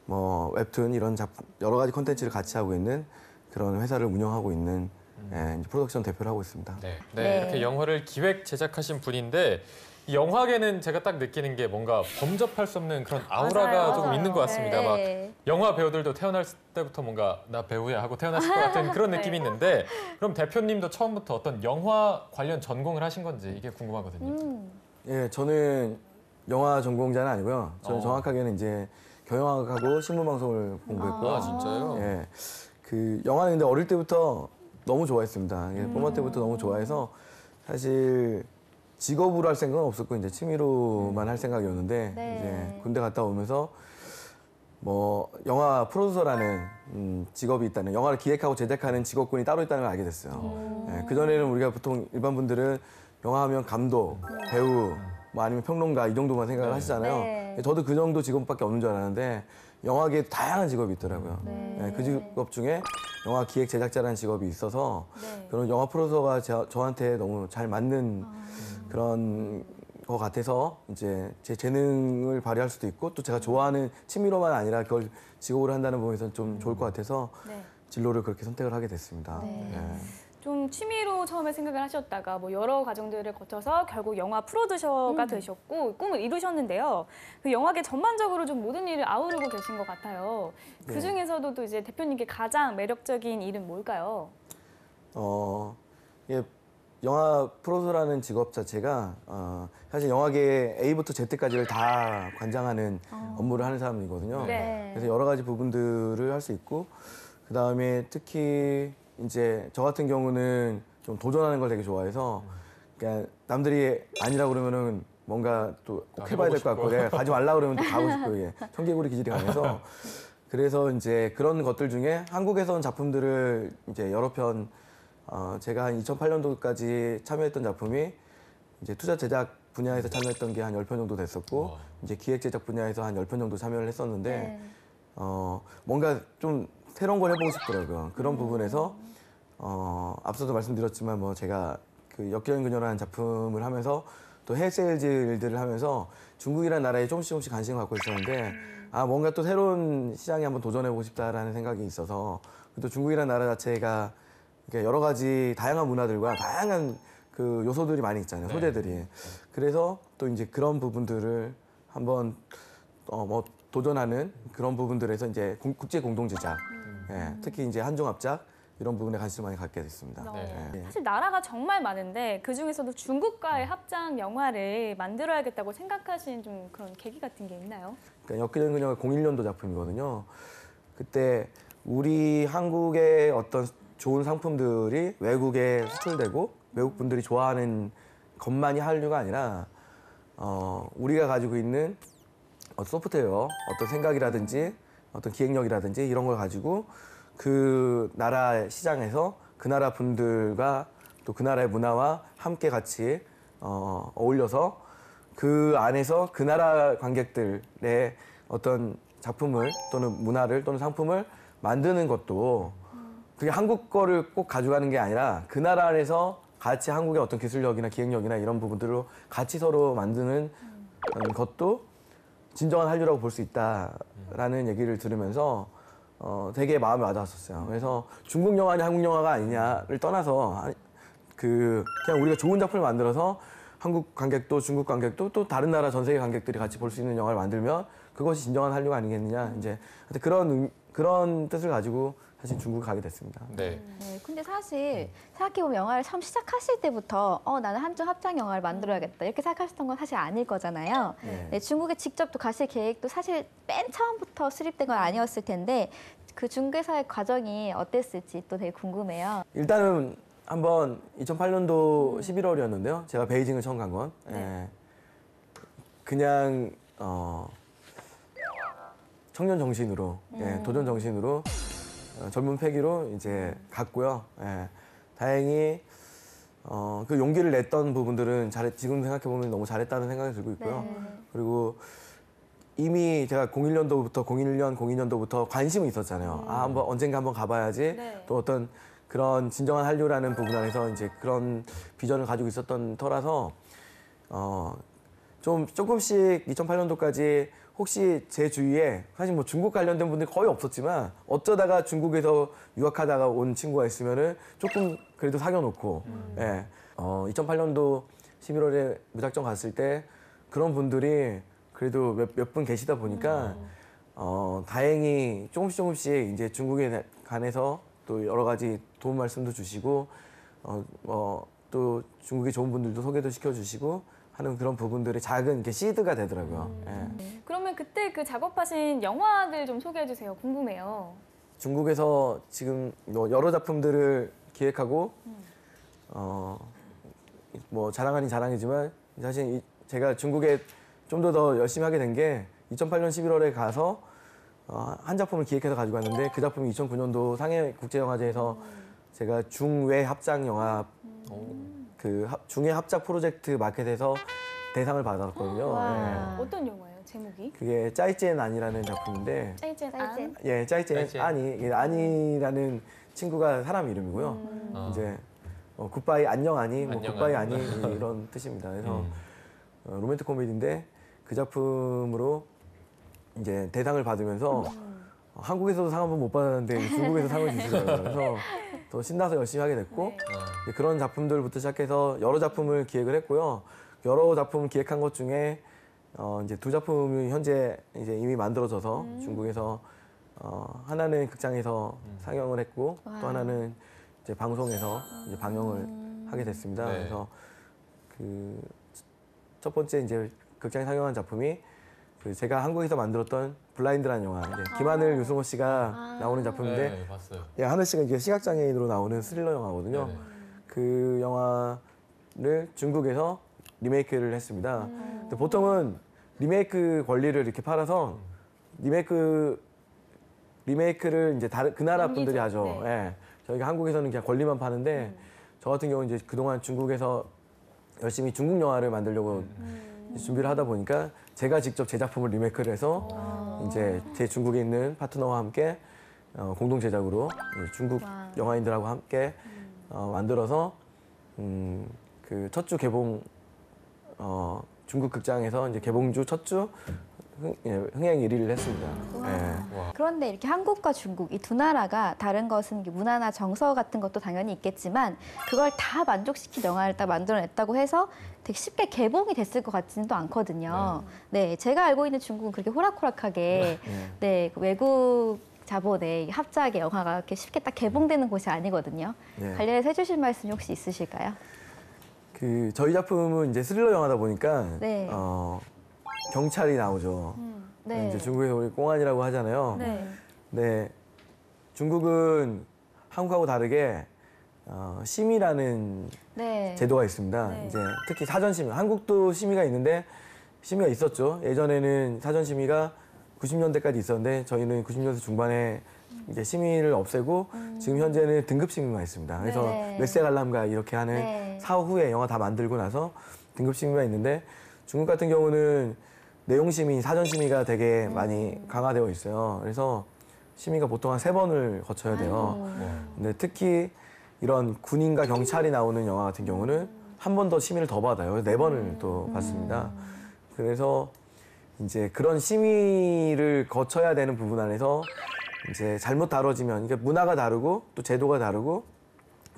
[SPEAKER 6] 뭐 웹툰 이런 작품 여러 가지 콘텐츠를 같이 하고 있는 그런 회사를 운영하고 있는 이제 프로덕션 대표를 하고 있습니다.
[SPEAKER 1] 네.
[SPEAKER 3] 네.
[SPEAKER 1] 이렇게 영화를 기획 제작하신 분인데 이 영화계는 제가 딱 느끼는 게 뭔가 범접할 수 없는 그런 아우라가
[SPEAKER 2] 맞아요.
[SPEAKER 1] 조금 있는 것 같습니다. 막
[SPEAKER 3] 네.
[SPEAKER 1] 영화 배우들도 태어날 때부터 뭔가 나 배우야 하고 태어났을 것 같은 그런 느낌이 있는데 그럼 대표님도 처음부터 어떤 영화 관련 전공을 하신 건지 이게 궁금하거든요.
[SPEAKER 6] 예, 저는 영화 전공자는 아니고요. 저는
[SPEAKER 1] 어.
[SPEAKER 6] 정확하게는 이제 경영학하고 신문방송을 공부했고,
[SPEAKER 1] 아, 진짜요?
[SPEAKER 6] 예, 그 영화는 근데 어릴 때부터 너무 좋아했습니다. 예, 꼬마 때부터 너무 좋아해서 사실 직업으로 할 생각은 없었고 이제 취미로만 할 생각이었는데
[SPEAKER 3] 네.
[SPEAKER 6] 이제 군대 갔다 오면서 뭐 영화 프로듀서라는 직업이 있다는 영화를 기획하고 제작하는 직업군이 따로 있다는 걸 알게 됐어요. 예, 그 전에는 우리가 보통 일반 분들은 영화하면 감독, 배우, 뭐 아니면 평론가 이 정도만 생각을 하시잖아요.
[SPEAKER 3] 네.
[SPEAKER 6] 저도 그 정도 직업밖에 없는 줄 알았는데 영화계에 다양한 직업이 있더라고요.
[SPEAKER 3] 네.
[SPEAKER 6] 예, 그 직업 중에 영화 기획 제작자라는 직업이 있어서
[SPEAKER 2] 네.
[SPEAKER 6] 그런 영화 프로듀서가 저한테 너무 잘 맞는 그런 것 같아서 이제 제 재능을 발휘할 수도 있고 또 제가 좋아하는 취미로만 아니라 그걸 직업으로 한다는 부분에서 좀 좋을 것 같아서
[SPEAKER 2] 네.
[SPEAKER 6] 진로를 그렇게 선택을 하게 됐습니다.
[SPEAKER 3] 네.
[SPEAKER 6] 예.
[SPEAKER 2] 좀 취미로 처음에 생각을 하셨다가 뭐 여러 과정들을 거쳐서 결국 영화 프로듀서가 되셨고 꿈을 이루셨는데요. 그 영화계 전반적으로 좀 모든 일을 아우르고 계신 것 같아요.
[SPEAKER 6] 네.
[SPEAKER 2] 그 중에서도 또 이제 대표님께 가장 매력적인 일은 뭘까요?
[SPEAKER 6] 예, 영화 프로듀서라는 직업 자체가 사실 영화계 A부터 Z까지를 다 관장하는 업무를 하는 사람이거든요.
[SPEAKER 2] 네.
[SPEAKER 6] 그래서 여러 가지 부분들을 할 수 있고 그 다음에 특히 이제 저 같은 경우는 좀 도전하는 걸 되게 좋아해서 그러니까 남들이 아니라고 그러면은 뭔가 또 꼭 해봐야 될 것 같고 내가 가지 말라 그러면 또 가고 싶고 이게 청개구리 기질이 강해서 그래서 이제 그런 것들 중에 한국에서 온 작품들을 이제 여러 편 제가 한 2008년도까지 참여했던 작품이 이제 투자 제작 분야에서 참여했던 게 한 10편 정도 됐었고 이제 기획 제작 분야에서 한 10편 정도 참여를 했었는데
[SPEAKER 3] 네.
[SPEAKER 6] 뭔가 좀 새로운 걸 해보고 싶더라고요. 그런 부분에서 앞서도 말씀드렸지만 뭐 제가 그 엽기적인 그녀라는 작품을 하면서 또 해외세일즈 일들을 하면서 중국이라는 나라에 조금씩 관심을 갖고 있었는데 뭔가 또 새로운 시장에 한번 도전해보고 싶다라는 생각이 있어서 또 중국이라는 나라 자체가 이렇게 여러 가지 다양한 문화들과 다양한 그 요소들이 많이 있잖아요. 소재들이. 그래서 또 이제 그런 부분들을 한번 뭐 도전하는 그런 부분들에서 이제 국제 공동 제작, 예, 특히 이제 한중합작 이런 부분에 관심을 많이 갖게 됐습니다.
[SPEAKER 1] 네.
[SPEAKER 6] 예.
[SPEAKER 2] 사실 나라가 정말 많은데 그 중에서도 중국과의 합작 영화를 만들어야겠다고 생각하신 좀 그런 계기 같은 게 있나요?
[SPEAKER 6] 그러니까 엽기적인 그녀가 01년도 작품이거든요. 그때 우리 한국의 어떤 좋은 상품들이 외국에 수출되고 외국 분들이 좋아하는 것만이 한류가 아니라 우리가 가지고 있는 소프트웨어, 어떤 생각이라든지 어떤 기획력이라든지 이런 걸 가지고 그 나라 시장에서 그 나라 분들과 또 그 나라의 문화와 함께 같이 어울려서 그 안에서 그 나라 관객들의 어떤 작품을 또는 문화를 또는 상품을 만드는 것도 그게 한국 거를 꼭 가져가는 게 아니라 그 나라 안에서 같이 한국의 어떤 기술력이나 기획력이나 이런 부분들로 같이 서로 만드는 것도 진정한 한류라고 볼 수 있다라는 얘기를 들으면서 되게 마음에 와닿았었어요. 그래서 중국 영화냐 한국 영화가 아니냐를 떠나서 그냥 우리가 좋은 작품을 만들어서 한국 관객도 중국 관객도 또 다른 나라 전 세계 관객들이 같이 볼 수 있는 영화를 만들면 그것이 진정한 한류가 아니겠느냐 이제 그런 뜻을 가지고 사실 중국을 가게 됐습니다.
[SPEAKER 1] 네.
[SPEAKER 3] 네, 근데 사실 생각해보면 영화를 처음 시작하실 때부터 나는 한중 합작 영화를 만들어야겠다 이렇게 생각하셨던 건 사실 아닐 거잖아요.
[SPEAKER 6] 네.
[SPEAKER 3] 네, 중국에 직접 또 가실 계획도 사실 맨 처음부터 수립된 건 아니었을 텐데 그 중개사의 과정이 어땠을지 또 되게 궁금해요.
[SPEAKER 6] 일단은 한번 2008년도 11월이었는데요. 제가 베이징을 처음 간 건. 예. 그냥 청년 정신으로, 예, 도전 정신으로 젊은 패기로 이제 갔고요. 예. 다행히 그 용기를 냈던 부분들은 지금 생각해 보면 너무 잘했다는 생각이 들고 있고요. 그리고 이미 제가 02년도부터 관심은 있었잖아요. 언젠가 한번 가봐야지.
[SPEAKER 2] 네.
[SPEAKER 6] 또 어떤 그런 진정한 한류라는 부분 안에서 이제 그런 비전을 가지고 있었던 터라서 조금씩 2008년도까지 혹시 제 주위에 사실 뭐 중국 관련된 분들이 거의 없었지만 어쩌다가 중국에서 유학하다가 온 친구가 있으면은 조금 그래도 사귀어놓고, 예. 2008년도 11월에 무작정 갔을 때 그런 분들이 그래도 몇 분 계시다 보니까 다행히 조금씩 이제 중국에 관해서 또 여러 가지 도움 말씀도 주시고 또 중국에 좋은 분들도 소개도 시켜주시고 하는 그런 부분들이 작은 이렇게 시드가 되더라고요. 예.
[SPEAKER 2] 그러면 그때 그 작업하신 영화들 좀 소개해 주세요. 궁금해요.
[SPEAKER 6] 중국에서 지금 여러 작품들을 기획하고 뭐 자랑 아닌 자랑이지만 사실 제가 중국에 좀 더 열심히 하게 된 게 2008년 11월에 가서 한 작품을 기획해서 가지고 왔는데 그 작품이 2009년도 상해 국제영화제에서 제가 중외 합작 영화 중외 합작 프로젝트 마켓에서 대상을 받았거든요.
[SPEAKER 3] 와.
[SPEAKER 6] 예.
[SPEAKER 2] 어떤 영화예요? 제목이?
[SPEAKER 6] 그게 짜이젠 안이라는 작품인데
[SPEAKER 2] 짜이젠
[SPEAKER 3] 짜이젠.
[SPEAKER 2] 안?
[SPEAKER 6] 예, 짜이젠
[SPEAKER 1] 짜이젠.
[SPEAKER 6] 아니. 이게 아니라는 친구가 사람 이름이고요. 이제 굿바이 안녕 아니, 뭐
[SPEAKER 1] 안녕,
[SPEAKER 6] 굿바이
[SPEAKER 1] 아니.
[SPEAKER 6] 아니 이런 뜻입니다. 그래서 로맨틱 코미디인데 그 작품으로 이제 대상을 받으면서 한국에서도 상 한 번 못 받았는데 중국에서 상을 주시더라고요. 그래서 더 신나서 열심히 하게 됐고 이제 그런 작품들부터 시작해서 여러 작품을 기획을 했고요. 여러 작품을 기획한 것 중에 이제 두 작품이 현재 이제 이미 만들어져서 중국에서 하나는 극장에서 상영을 했고 또 하나는 이제 방송에서 이제 방영을 하게 됐습니다.
[SPEAKER 1] 네.
[SPEAKER 6] 그래서 그 첫 번째 이제 극장에 상영한 작품이 그 제가 한국에서 만들었던 블라인드라는 영화, 이제 김하늘, 유승호 씨가 나오는 작품인데
[SPEAKER 1] 네, 봤어요.
[SPEAKER 6] 예, 하늘 씨가 이제 시각장애인으로 나오는 스릴러 영화거든요.
[SPEAKER 1] 네네.
[SPEAKER 6] 그 영화를 중국에서 리메이크를 했습니다. 근데 보통은 리메이크 권리를 이렇게 팔아서 리메이크를 이제 그 나라 분들이 하죠.
[SPEAKER 2] 네.
[SPEAKER 6] 예. 저희가 한국에서는 그냥 권리만 파는데 저 같은 경우는 이제 그동안 중국에서 열심히 중국 영화를 만들려고 준비를 하다 보니까 제가 직접 제 작품을 리메이크를 해서 이제 제 중국에 있는 파트너와 함께 공동 제작으로 중국 영화인들하고 함께 만들어서 그 첫 주 개봉 중국 극장에서 이제 개봉주 첫 주 흥행 1위를 했습니다. 예.
[SPEAKER 3] 그런데 이렇게 한국과 중국 이 두 나라가 다른 것은 이게 문화나 정서 같은 것도 당연히 있겠지만 그걸 다 만족시킨 영화를 딱 만들어냈다고 해서 되게 쉽게 개봉이 됐을 것 같지는 또 않거든요. 네, 제가 알고 있는 중국은 그렇게 호락호락하게 네, 그 외국 자본의 합작의 영화가 이렇게 쉽게 딱 개봉되는 곳이 아니거든요.
[SPEAKER 6] 네.
[SPEAKER 3] 관련해서 해주실 말씀이 혹시 있으실까요?
[SPEAKER 6] 그 저희 작품은 이제 스릴러 영화다 보니까
[SPEAKER 3] 네.
[SPEAKER 6] 경찰이 나오죠.
[SPEAKER 3] 네.
[SPEAKER 6] 이제 중국에서 우리 공안이라고 하잖아요.
[SPEAKER 2] 네.
[SPEAKER 6] 네, 중국은 한국하고 다르게 심의라는
[SPEAKER 3] 네.
[SPEAKER 6] 제도가 있습니다.
[SPEAKER 2] 네.
[SPEAKER 6] 이제 특히 사전 심의. 한국도 심의가 있는데 심의가 있었죠. 예전에는 사전 심의가 90년대까지 있었는데 저희는 90년대 중반에 이제 심의를 없애고 지금 현재는 등급 심의만 있습니다. 그래서
[SPEAKER 3] 네.
[SPEAKER 6] 몇 세 관람가 이렇게 하는
[SPEAKER 3] 네.
[SPEAKER 6] 사후 후에 영화 다 만들고 나서 등급 심의가 있는데 중국 같은 경우는 내용 심의, 사전 심의가 되게 많이 강화되어 있어요. 그래서 심의가 보통 한 3번을 거쳐야 돼요. 근데 특히 이런 군인과 경찰이 나오는 영화 같은 경우는 한 번 더 심의를 더 받아요. 4번을 또 받습니다. 그래서 이제 그런 심의를 거쳐야 되는 부분 안에서 이제 잘못 다뤄지면 이게 문화가 다르고 또 제도가 다르고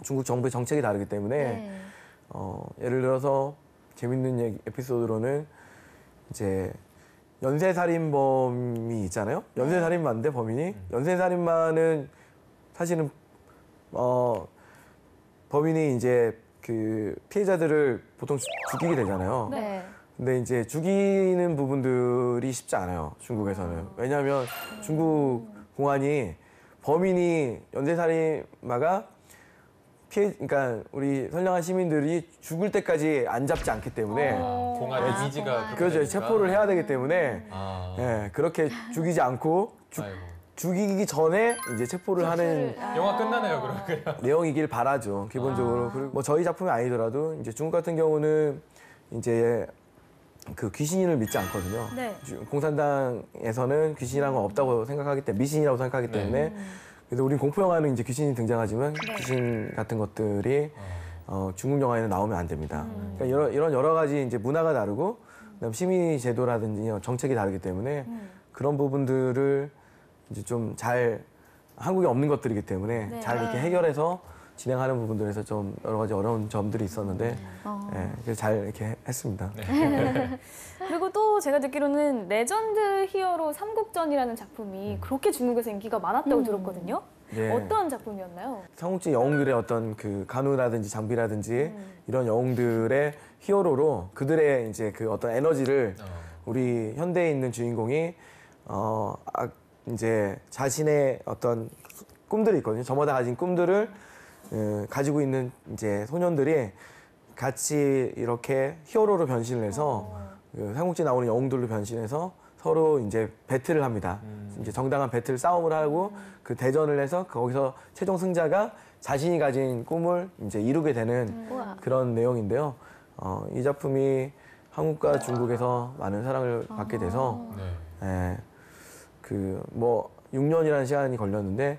[SPEAKER 6] 중국 정부의 정책이 다르기 때문에
[SPEAKER 3] 네.
[SPEAKER 6] 예를 들어서 재밌는 에피소드로는 이제 연쇄살인범이 있잖아요. 연쇄살인마인데 범인이 연쇄살인마는 사실은 범인이 이제 그 피해자들을 보통 죽이게 되잖아요.
[SPEAKER 3] 네.
[SPEAKER 6] 근데 이제 죽이는 부분들이 쉽지 않아요. 중국에서는. 왜냐하면 중국 공안이 범인이 연쇄살인마가 그러니까 우리 선량한 시민들이 죽을 때까지 안 잡지 않기 때문에
[SPEAKER 1] 공안 이미지가 그렇게
[SPEAKER 6] 그렇죠.
[SPEAKER 1] 되니까.
[SPEAKER 6] 체포를 해야 되기 때문에
[SPEAKER 1] 아.
[SPEAKER 6] 예, 그렇게 죽이지 않고
[SPEAKER 1] 아이고.
[SPEAKER 6] 죽이기 전에 이제 체포를 하는
[SPEAKER 1] 영화 끝나네요, 그러면.
[SPEAKER 6] 내용이길 바라죠, 기본적으로. 그리고 뭐 저희 작품이 아니더라도 이제 중국 같은 경우는 이제 그 귀신을 믿지 않거든요.
[SPEAKER 2] 네.
[SPEAKER 6] 공산당에서는 귀신이란 건 없다고 생각하기 때문에 미신이라고 생각하기 때문에 그래서 우린 공포 영화는 이제 귀신이 등장하지만 귀신 같은 것들이 중국 영화에는 나오면 안 됩니다. 그러니까 이런 여러 가지 이제 문화가 다르고 그다음 심의 제도라든지 정책이 다르기 때문에 그런 부분들을 이제 좀 잘 한국에 없는 것들이기 때문에 잘 이렇게 해결해서 진행하는 부분들에서 좀 여러 가지 어려운 점들이 있었는데 예, 그래서 잘 이렇게 했습니다.
[SPEAKER 2] 그리고 또 제가 듣기로는 레전드 히어로 삼국전이라는 작품이 그렇게 중국에서 인기가 많았다고 들었거든요.
[SPEAKER 6] 예.
[SPEAKER 2] 어떤 작품이었나요?
[SPEAKER 6] 삼국지 영웅들의 어떤 그 간우라든지 장비라든지 이런 영웅들의 히어로로 그들의 이제 그 어떤 에너지를 우리 현대에 있는 주인공이 이제 자신의 어떤 꿈들이 있거든요. 저마다 가진 꿈들을 가지고 있는 이제 소년들이 같이 이렇게 히어로로 변신을 해서 그 삼국지 나오는 영웅들로 변신해서 서로 이제 배틀을 합니다. 이제 정당한 배틀 싸움을 하고 그 대전을 해서 거기서 최종 승자가 자신이 가진 꿈을 이제 이루게 되는 그런 내용인데요. 이 작품이 한국과 중국에서 많은 사랑을 받게 돼서
[SPEAKER 1] 네.
[SPEAKER 6] 그 뭐 6년이라는 시간이 걸렸는데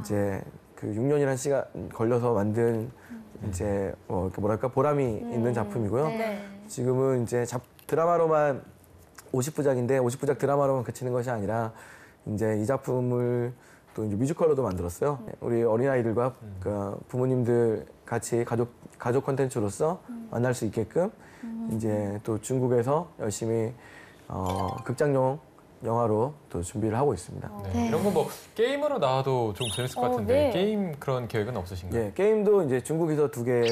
[SPEAKER 6] 이제 그 6년이라는 시간 걸려서 만든 이제 뭐랄까 보람이 있는 작품이고요.
[SPEAKER 3] 네.
[SPEAKER 6] 지금은 이제 드라마로만 50부작인데 50부작 드라마로만 그치는 것이 아니라 이제 이 작품을 또 이제 뮤지컬로도 만들었어요. 우리 어린아이들과 그 부모님들 같이 가족 콘텐츠로서 만날 수 있게끔 이제 또 중국에서 열심히 극장용 영화로 또 준비를 하고 있습니다.
[SPEAKER 1] 네. 이런 거 뭐 게임으로 나와도 좀 재밌을 것 같은데
[SPEAKER 2] 네.
[SPEAKER 1] 게임 그런 계획은 없으신가요?
[SPEAKER 6] 예, 게임도 이제 중국에서 2개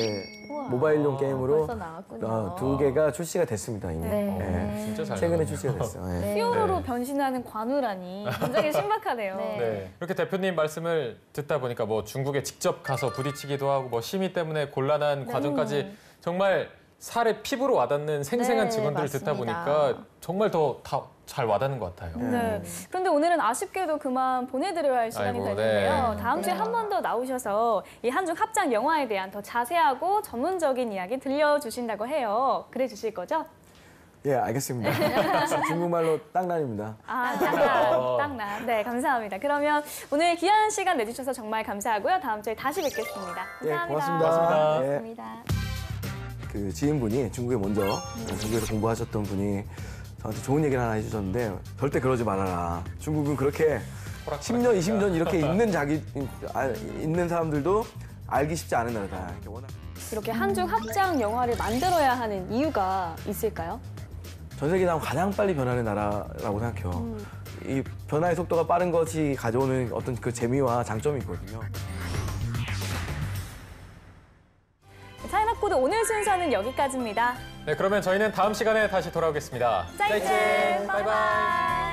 [SPEAKER 6] 모바일용 게임으로
[SPEAKER 3] 벌써 나왔군요.
[SPEAKER 6] 2개가 출시가 됐습니다 이미.
[SPEAKER 3] 네.
[SPEAKER 6] 예.
[SPEAKER 1] 진짜 잘
[SPEAKER 6] 최근에
[SPEAKER 1] 나가네요.
[SPEAKER 6] 출시가 됐어요. 예.
[SPEAKER 2] 히어로로
[SPEAKER 1] 네.
[SPEAKER 2] 변신하는 관우라니 굉장히 신박하네요.
[SPEAKER 3] 네.
[SPEAKER 1] 네. 이렇게 대표님 말씀을 듣다 보니까 뭐 중국에 직접 가서 부딪히기도 하고 뭐 심의 때문에 곤란한 과정까지 정말 살에 피부로 와닿는 생생한
[SPEAKER 3] 네,
[SPEAKER 1] 증언들을 듣다
[SPEAKER 3] 맞습니다.
[SPEAKER 1] 보니까 정말 더 잘 와닿는 것 같아요.
[SPEAKER 2] 네. 그런데 오늘은 아쉽게도 그만 보내드려야 할 시간이
[SPEAKER 1] 아이고,
[SPEAKER 2] 됐는데요.
[SPEAKER 1] 네.
[SPEAKER 2] 다음 주에 한 번 더 나오셔서 이 한중 합작 영화에 대한 더 자세하고 전문적인 이야기 들려주신다고 해요. 그래 주실 거죠?
[SPEAKER 6] 예, 알겠습니다. 중국말로 땅난입니다.
[SPEAKER 2] 아, 땅나. 네, 감사합니다. 그러면 오늘 귀한 시간 내주셔서 정말 감사하고요. 다음 주에 다시 뵙겠습니다.
[SPEAKER 6] 예,
[SPEAKER 2] 감사합니다.
[SPEAKER 6] 고맙습니다. 예.
[SPEAKER 3] 감사합니다.
[SPEAKER 6] 그 지인분이 중국에 먼저 중국에서 공부하셨던 분이 저한테 좋은 얘기를 하나 해주셨는데 절대 그러지 말아라. 중국은 그렇게 10년, 20년 이렇게 있는 사람들도 알기 쉽지 않은 나라다. 이렇게 워낙
[SPEAKER 2] 이렇게 한중 합작 영화를 만들어야 하는 이유가 있을까요?
[SPEAKER 6] 전 세계에서 가장 빨리 변하는 나라라고 생각해요. 이 변화의 속도가 빠른 것이 가져오는 어떤 그 재미와 장점이 있거든요.
[SPEAKER 2] 차이나코드 오늘 순서는 여기까지입니다.
[SPEAKER 1] 네, 그러면 저희는 다음 시간에 다시 돌아오겠습니다.
[SPEAKER 2] 짜이젠! 바이바이!